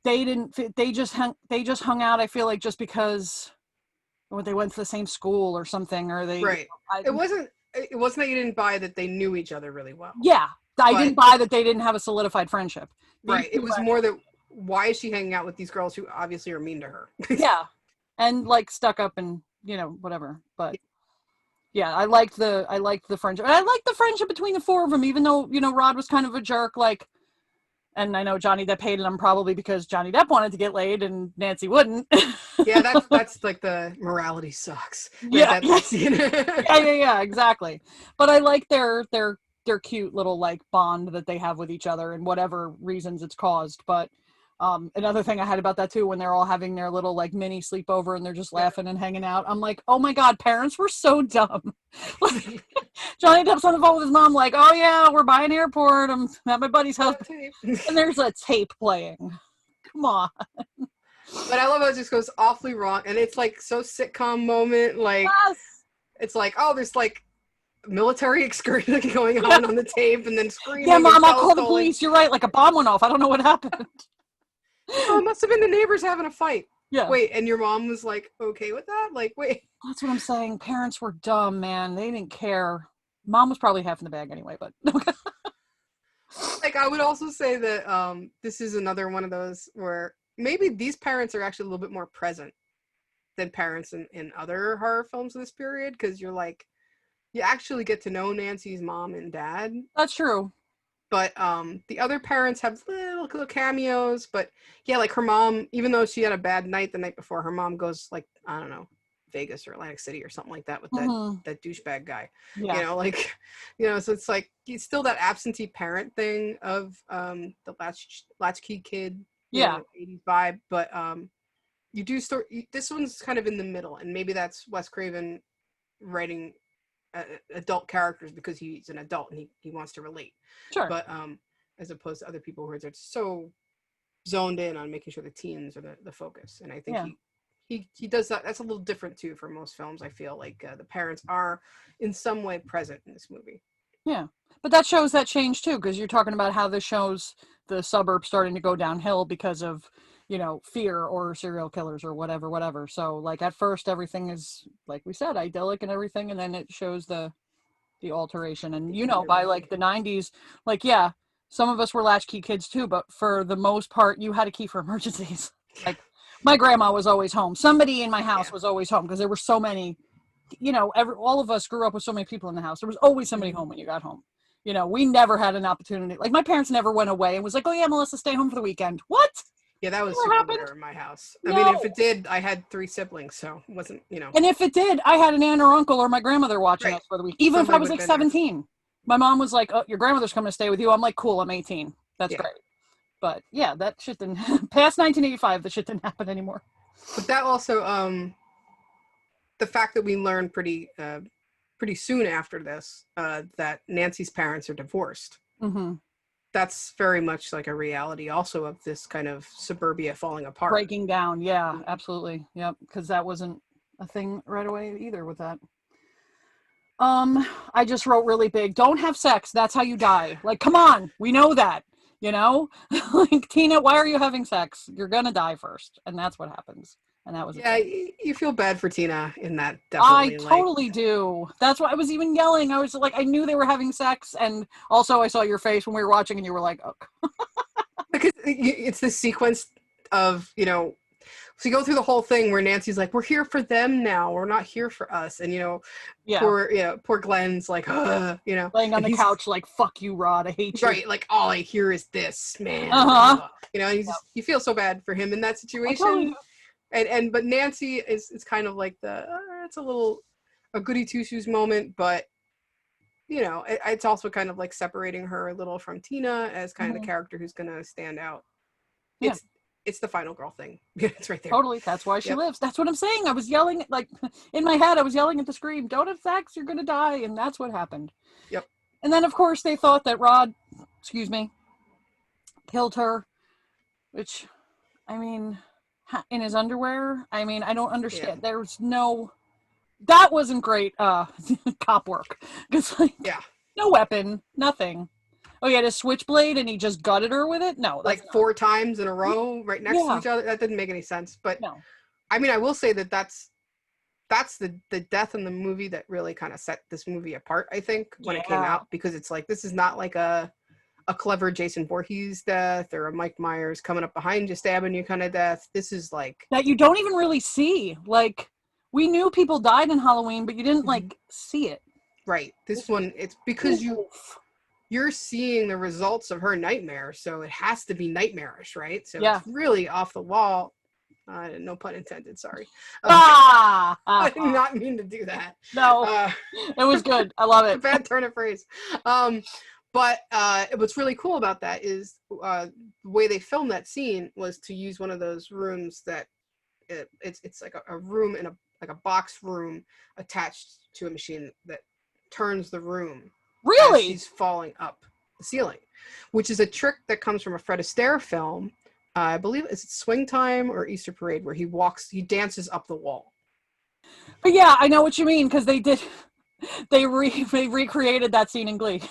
They just hung out, I feel like, just because they went to the same school or something, or they. Right. It wasn't that you didn't buy that they knew each other really well. Yeah. I didn't buy that they didn't have a solidified friendship. Right. It was more that, why is she hanging out with these girls who obviously are mean to her? Yeah. And like stuck up and, whatever. But yeah, I liked the friendship. And I liked the friendship between the 4 of them, even though, Rod was kind of a jerk, like, and I know Johnny Depp hated him probably because Johnny Depp wanted to get laid and Nancy wouldn't. Yeah, that's like the morality sucks. Yeah. Yeah, exactly. But I like their cute little like bond that they have with each other and whatever reasons it's caused. But another thing I had about that too, when they're all having their little like mini sleepover and they're just laughing and hanging out, I'm like, oh my God, parents were so dumb. Like, Johnny Depp's on the phone with his mom like, oh yeah, we're by an airport, I'm at my buddy's house, and there's a tape playing. Come on. But I love how it just goes awfully wrong, and it's like so sitcom moment, like It's like, oh, there's like military excursion going on the tape, and then screaming. Yeah, Mom, I'll call the police. You're right, like a bomb went off. I don't know what happened. Oh, it must have been the neighbors having a fight. Yeah. Wait, and your mom was like okay with that? Like, wait. That's what I'm saying. Parents were dumb, man. They didn't care. Mom was probably half in the bag anyway, but. Like, I would also say that this is another one of those where maybe these parents are actually a little bit more present than parents in other horror films of this period, because you're like, you actually get to know Nancy's mom and dad. That's true. But the other parents have little cameos. But yeah, like her mom, even though she had a bad night the night before, her mom goes like, I don't know, Vegas or Atlantic City or something like that with that douchebag guy. Yeah. So it's like it's still that absentee parent thing of the latchkey kid, 80s vibe. But you do this one's kind of in the middle, and maybe that's Wes Craven writing adult characters because he's an adult and he wants to relate. Sure. But as opposed to other people who are just so zoned in on making sure the teens are the focus. And I think he does that. That's a little different too for most films. I feel like the parents are in some way present in this movie. Yeah. But that shows that change too, because you're talking about how this shows the suburbs starting to go downhill because of, fear or serial killers or whatever. So like at first everything is, like we said, idyllic and everything. And then it shows the alteration. And, by like the 90s, like, yeah, some of us were latchkey kids too, but for the most part, you had a key for emergencies. Like My grandma was always home. Somebody in my house was always home because there were so many, all of us grew up with so many people in the house. There was always somebody home when you got home. We never had an opportunity. Like, my parents never went away and was like, oh yeah, Melissa, stay home for the weekend. What? Yeah, that was Never super happened. rare in my house. No. I mean, if it did, I had 3 siblings, so it wasn't, And if it did, I had an aunt or uncle or my grandmother watching us for the week. Even if I was like 17. My mom was like, oh, your grandmother's coming to stay with you. I'm like, cool, I'm 18. That's great. But yeah, that shit didn't, past 1985, the shit didn't happen anymore. But that also, the fact that we learned pretty soon after this, that Nancy's parents are divorced. Mm-hmm. That's very much like a reality also of this kind of suburbia falling apart. Breaking down, yeah, absolutely. Yep, because that wasn't a thing right away either with that. I just wrote really big, don't have sex, that's how you die. Like, come on, we know that, Like, Tina, why are you having sex? You're gonna die first, and that's what happens. And that was you feel bad for Tina in that, definitely. I totally do. That's why I was even yelling. I was like, I knew they were having sex, and also I saw your face when we were watching, and you were like, oh. Because it's this sequence of, so you go through the whole thing where Nancy's like, we're here for them now, we're not here for us, and poor Glenn's like, laying on the couch like, fuck you, Rod, I hate you. Right, like, all I hear is this, man. You feel so bad for him in that situation. But Nancy is kind of like it's a goody two shoes moment, but it's also kind of like separating her a little from Tina as kind of the character who's gonna stand out. Yeah. It's the final girl thing. It's right there. Totally, that's why she lives. That's what I'm saying. I was yelling, like, in my head, I was yelling at the screen, don't have sex, you're gonna die, and that's what happened. Yep. And then of course they thought that Rod, killed her, which, I mean, in his underwear. I mean, I don't understand. Yeah. That wasn't great cop work. Because no weapon, nothing. Oh, he had a switchblade and he just gutted her with it? No. Like 4 times in a row right next to each other? That didn't make any sense. But no. I mean, I will say that's the death in the movie that really kind of set this movie apart, I think, when it came out. Because it's like, this is not like a clever Jason Voorhees death or a Mike Myers coming up behind you stabbing you kind of death. This is like that you don't even really see. Like, we knew people died in Halloween, but you didn't like see it. Right. This one, it's because you're seeing the results of her nightmare, so it has to be nightmarish, right? So it's really off the wall. No pun intended. Sorry. I did not mean to do that. No, it was good. I love it. Bad turn of phrase. But what's really cool about that is the way they filmed that scene was to use one of those rooms that it's like a room in a box room attached to a machine that turns the room. Really? As she's falling up the ceiling, which is a trick that comes from a Fred Astaire film. I believe it's Swing Time or Easter Parade, where he dances up the wall. But yeah, I know what you mean, because they recreated that scene in Glee.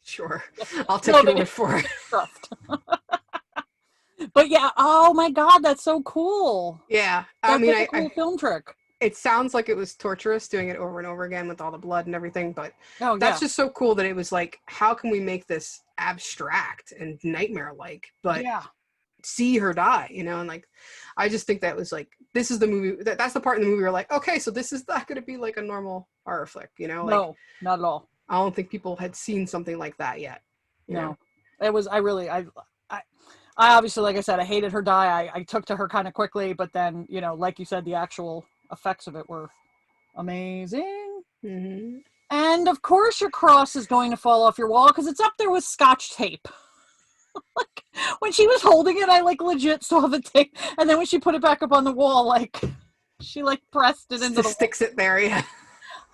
Sure. I'll take your word for it. But yeah, oh my God, that's so cool. Yeah. That's a cool film trick. It sounds like it was torturous doing it over and over again with all the blood and everything, but that's just so cool that it was like, how can we make this abstract and nightmare-like, but see her die, and like, I just think that was like, this is the movie, that's the part in the movie where like, okay, so this is not going to be like a normal horror flick, like, no, not at all. I don't think people had seen something like that yet. No, it was, I obviously, like I said, I hated her die. I took to her kind of quickly, but then, like you said, the actual effects of it were amazing. Mm-hmm. And of course your cross is going to fall off your wall because it's up there with Scotch tape. Like, when she was holding it, I like legit saw the tape, and then when she put it back up on the wall, like, she like pressed it into the sticks it there. I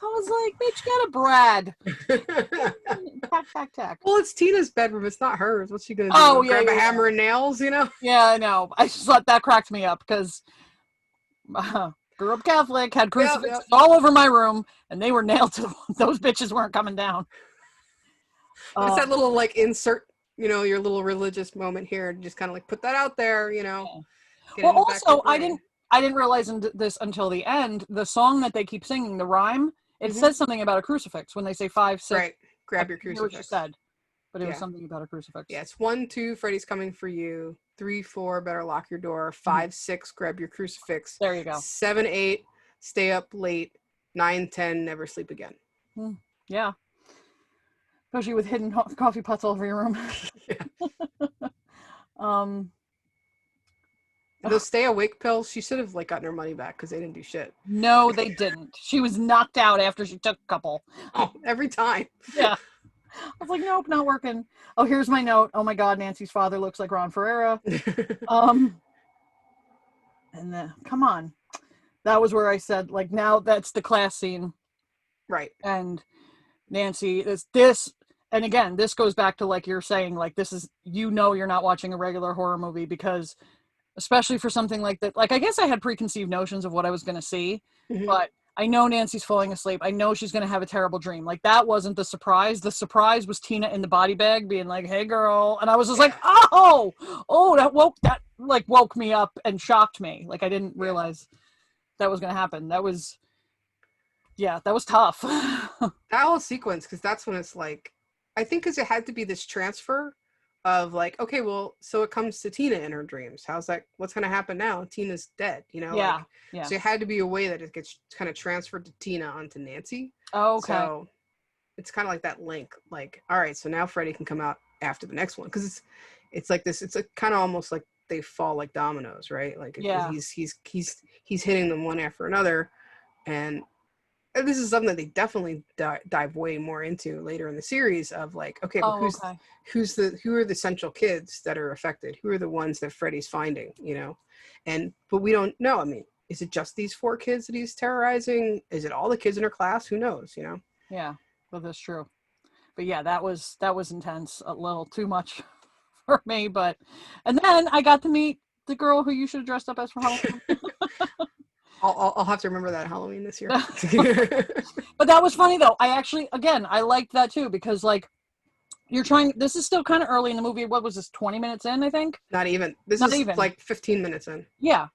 was like, bitch, get a Brad. Tack. Well, it's Tina's bedroom. It's not hers. What's she gonna do? Grab a hammer and nails, Yeah, I know. I just thought that cracked me up because grew up Catholic, had crucifixes all over my room, and they were nailed to them. Those bitches weren't coming down. It's that little like insert, your little religious moment here, just kind of like put that out there, Well, also, I didn't realize this until the end. The song that they keep singing, the rhyme, it says something about a crucifix when they say 5, 6. Right. Grab your crucifix. What you said. but it was something about a crucifix. Yeah, it's 1, 2, Freddy's coming for you. 3, 4, better lock your door. 5, 6, grab your crucifix. There you go. 7, 8, stay up late. 9, 10, never sleep again. Yeah. Especially with hidden coffee pots all over your room. Those stay awake pills, she should have like gotten her money back because they didn't do shit. No, they didn't. She was knocked out after she took a couple. Oh, every time. Yeah. I was like, nope, not working. Oh, here's my note. Oh my God, Nancy's father looks like Ron Ferreira. And then, come on. That was where I said, like, now that's the class scene. Right. And Nancy is this, and again, this goes back to like you're saying, like, this is, you're not watching a regular horror movie because, especially for something like that, like, I guess I had preconceived notions of what I was going to see, but I know Nancy's falling asleep. I know she's going to have a terrible dream. Like, that wasn't the surprise. The surprise was Tina in the body bag being like, hey girl. And I was just like, oh, that woke me up and shocked me. Like, I didn't realize that was going to happen. That was tough. That whole sequence, because that's when it's like, I think because it had to be this transfer of like, okay, well, so it comes to Tina in her dreams. What's going to happen now? Tina's dead, Yeah. So it had to be a way that it gets kind of transferred to Tina onto Nancy. Oh, okay. So it's kind of like that link, like, all right, so now Freddy can come out after the next one. Because it's like this, it's kind of almost like they fall like dominoes, right? Like he's hitting them one after another. And this is something that they definitely dive way more into later in the series of like, okay, but who are the central kids that are affected? Who are the ones that Freddy's finding, but we don't know. I mean, is it just these 4 kids that he's terrorizing? Is it all the kids in her class? Who knows, Yeah, well, that's true. But yeah, that was intense, a little too much for me, and then I got to meet the girl who you should have dressed up as for Halloween. I'll have to remember that Halloween this year. But that was funny though. I liked that too, because like this is still kind of early in the movie. What was this, 20 minutes in, I think? Not even. This is like 15 minutes in. Yeah.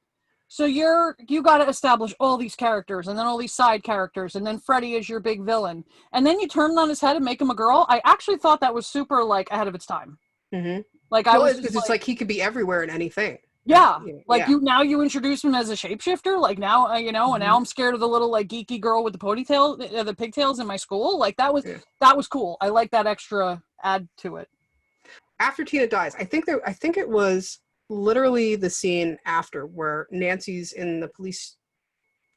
So you got to establish all these characters and then all these side characters, and then Freddy is your big villain. And then you turn it on his head and make him a girl. I actually thought that was super like ahead of its time. Mm-hmm. Like it's like he could be everywhere in anything. Yeah, you introduce him as a shapeshifter, like now, and now I'm scared of the little like geeky girl with the ponytail, the pigtails in my school. Like that was cool. I like that extra add to it. After Tina dies, I think it was literally the scene after where Nancy's in the police,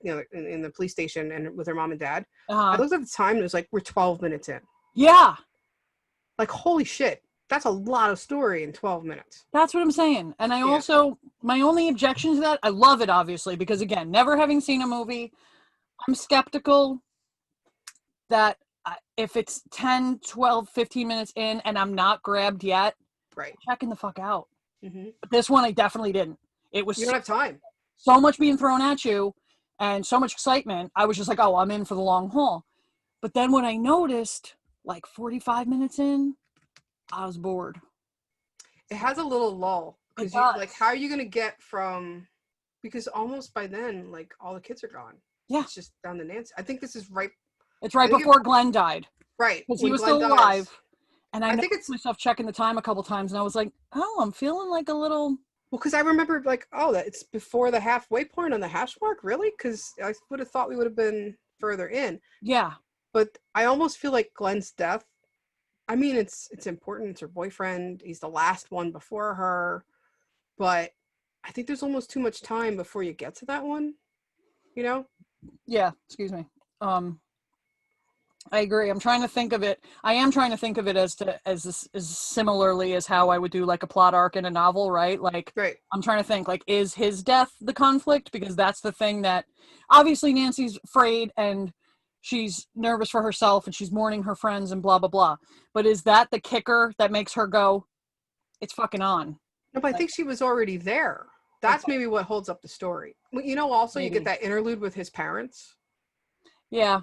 in the police station and with her mom and dad. I looked at the time and it was like, we're 12 minutes in. Yeah. Like, holy shit. That's a lot of story in 12 minutes. That's what I'm saying. And I also, my only objection to that, I love it obviously, because again, never having seen a movie, I'm skeptical that if it's 10, 12, 15 minutes in and I'm not grabbed yet, right, checking the fuck out. Mm-hmm. But this one, I definitely didn't. It was, you don't have time. So much being thrown at you and so much excitement. I was just like, oh, I'm in for the long haul. But then when I noticed, like 45 minutes in, I was bored. It has a little lull. Because like, how are you going to get from, because almost by then, like all the kids are gone. Yeah. It's just down to Nancy. I think this is right. It's right before Glenn died. Right. Because he was still alive. And I think it's myself checking the time a couple times and I was like, oh, I'm feeling like a little. Well, because I remember like, oh, it's before the halfway point on the hash mark. Really? Because I would have thought we would have been further in. Yeah. But I almost feel like Glenn's death, I mean, it's important. It's her boyfriend. He's the last one before her. But I think there's almost too much time before you get to that one. Yeah, excuse me. I agree. I'm trying to think of it. I am trying to think of it as similarly as how I would do like a plot arc in a novel, right? Like, right. I'm trying to think, like, is his death the conflict? Because that's the thing that obviously Nancy's afraid and she's nervous for herself and she's mourning her friends and blah, blah, blah. But is that the kicker that makes her go, it's fucking on? No, but I think she was already there. That's maybe what holds up the story. Also maybe. You get that interlude with his parents. Yeah.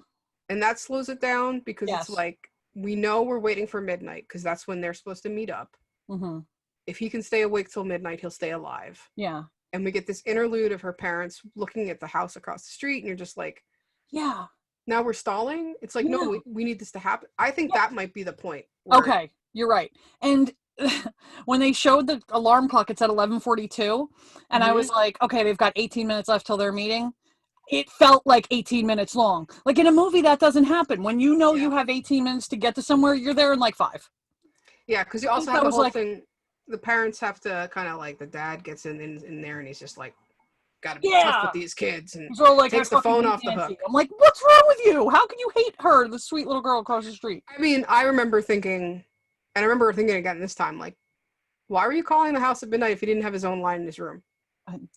And that slows it down because it's like, we know we're waiting for midnight because that's when they're supposed to meet up. Mm-hmm. If he can stay awake till midnight, he'll stay alive. Yeah. And we get this interlude of her parents looking at the house across the street and you're just like, yeah. Now we're stalling. It's like, no, we need this to happen. I think that might be the point. Okay. You're right. And when they showed the alarm clock, it's at 11:42, and I was like, okay, they've got 18 minutes left till their meeting. It felt like 18 minutes long. Like in a movie, that doesn't happen. When you know you have 18 minutes to get to somewhere, you're there in like 5. Yeah, because you also have the whole thing. The parents have to kind of like, the dad gets in there and he's just like, got to be tough with these kids, and so like, takes the phone off the hook. I'm like, what's wrong with you? How can you hate her, the sweet little girl across the street? I mean, I remember thinking, and I remember thinking again this time, like, why were you calling the house at midnight if he didn't have his own line in his room?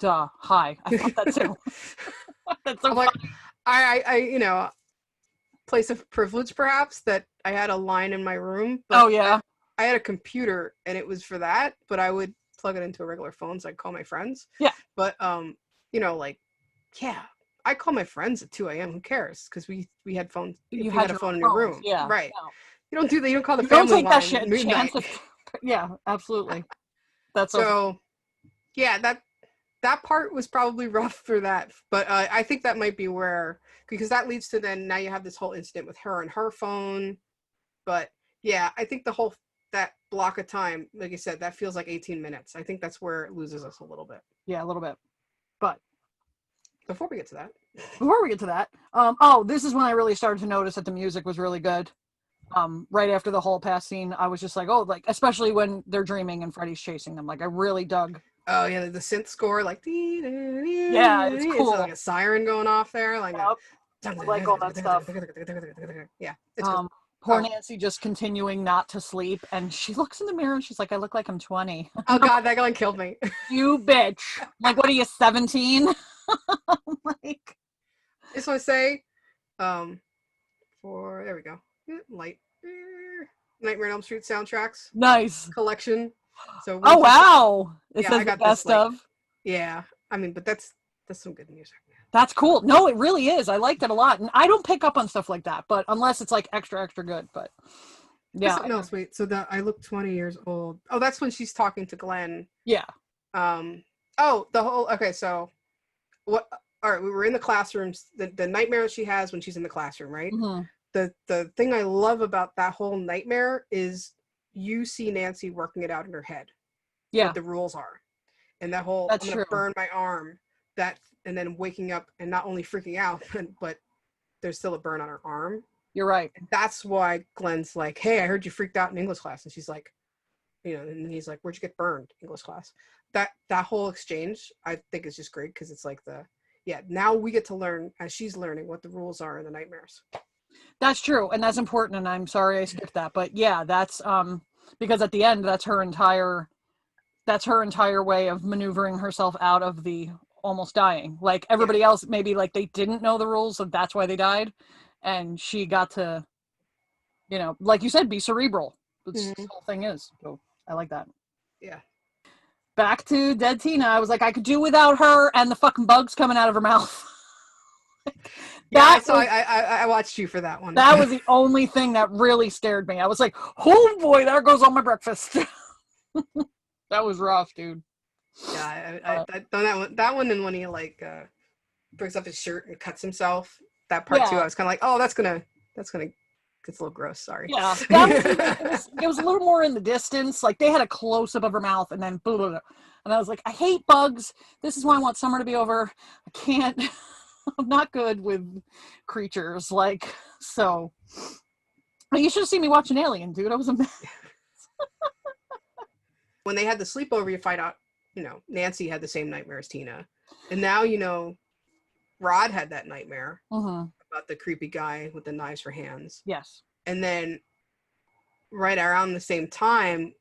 Hi. I thought that too. That's so I'm like, I you know, place of privilege perhaps, that I had a line in my room. But I had a computer and it was for that, but I would plug it into a regular phone so I'd call my friends. Yeah. But you know, like, I call my friends at 2 a.m. Who cares? Because we had phones. You had a phone in your room. Yeah. Right. No. You don't do that. You don't call the family line. Don't take that shit chance. Yeah, absolutely. That's so. Yeah, that part was probably rough for that, but I think that might be where, because that leads to then now you have this whole incident with her and her phone. But yeah, I think that block of time, like I said, that feels like 18 minutes. I think that's where it loses us a little bit. Yeah, a little bit. But before we get to that, this is when I really started to notice that the music was really good. Right after the whole pass scene, I was just like, oh, like, especially when they're dreaming and Freddy's chasing them. Like, I really dug. Oh yeah, the synth score, like, yeah, it's cool. It's like a siren going off there, like, I like all that stuff. Yeah, it's cool. Poor Nancy just continuing not to sleep, and she looks in the mirror and she's like, I look like I'm 20. Oh god, that guy killed me. You bitch. Like, what are you, 17? Like, I just want to say, there we go. Nightmare on Elm Street soundtracks. Nice. Collection. So wow. It says I got the best this, like, of. Yeah. I mean, but that's some good music. That's cool. No, it really is. I liked it a lot. And I don't pick up on stuff like that, but unless it's like extra good, but yeah. No, wait. So I look 20 years old. Oh, that's when she's talking to Glenn. Yeah. So what, all right, we were in the classrooms, the nightmare she has when she's in the classroom, right? Mm-hmm. The thing I love about that whole nightmare is you see Nancy working it out in her head. Yeah. What the rules are. And that whole, I'm going to burn my arm, and then waking up and not only freaking out, but there's still a burn on her arm. You're right. And that's why Glenn's like, hey, I heard you freaked out in English class. And she's like, you know, and he's like, where'd you get burned? English class. That whole exchange, I think, is just great, because it's like now we get to learn, as she's learning, what the rules are in the nightmares. That's true, and that's important, and I'm sorry I skipped that, but yeah, that's because at the end, that's her entire way of maneuvering herself out of the almost dying. Like, everybody else, maybe like they didn't know the rules, so that's why they died, and she got to, you know, like you said, be cerebral. That's the whole thing is. So I like that. Yeah. Back to Dead Tina. I was like, I could do without her and the fucking bugs coming out of her mouth. I watched you for that one. That was the only thing that really scared me. I was like, oh boy, there goes all my breakfast. That was rough, dude. Yeah, that one, and when he like breaks up his shirt and cuts himself. That part too, I was kind of like, oh, that's gonna gets a little gross. Sorry. Yeah, it was a little more in the distance. Like, they had a close up of her mouth, and then blah, blah, blah. And I was like, I hate bugs. This is why I want summer to be over. I can't. I'm not good with creatures, like, so. You should have seen me watching Alien, dude. I was a mess. When they had the sleepover, you find out, you know, Nancy had the same nightmare as Tina. And now, you know, Rod had that nightmare about the creepy guy with the knives for hands. Yes. And then right around the same time,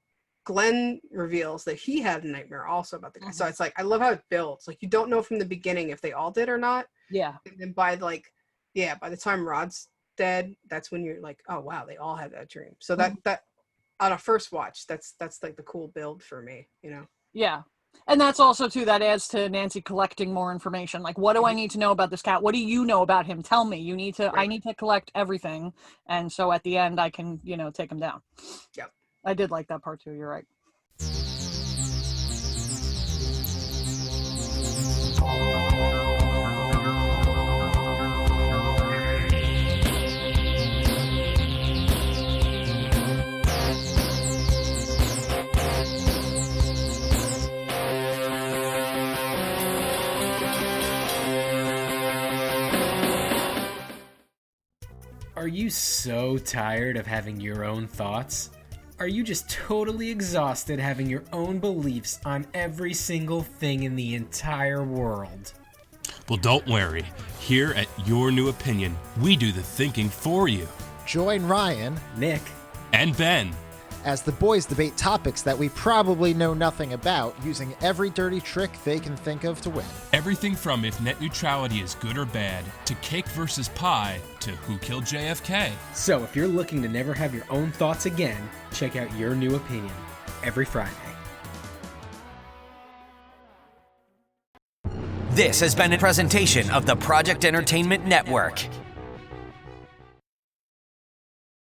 Glenn reveals that he had a nightmare also about the guy. So it's like, I love how it builds. Like, you don't know from the beginning if they all did or not. Yeah. And then by the time Rod's dead, that's when you're like, oh wow, they all had that dream. So that on a first watch, that's like the cool build for me, you know? Yeah. And that's also too, that adds to Nancy collecting more information. Like, what do I need to know about this cat? What do you know about him? Tell me. I need to collect everything. And so at the end I can, you know, take him down. Yep. I did like that part too. You're right. you so tired of having your own thoughts? Are you just totally exhausted having your own beliefs on every single thing in the entire world? Well, don't worry. Here at Your New Opinion, we do the thinking for you. Join Ryan, Nick, And Ben. as the boys debate topics that we probably know nothing about, using every dirty trick they can think of to win. Everything from if net neutrality is good or bad, to cake versus pie, to who killed JFK. So if you're looking to never have your own thoughts again, check out Your New Opinion every Friday. This has been a presentation of the Project Entertainment Network.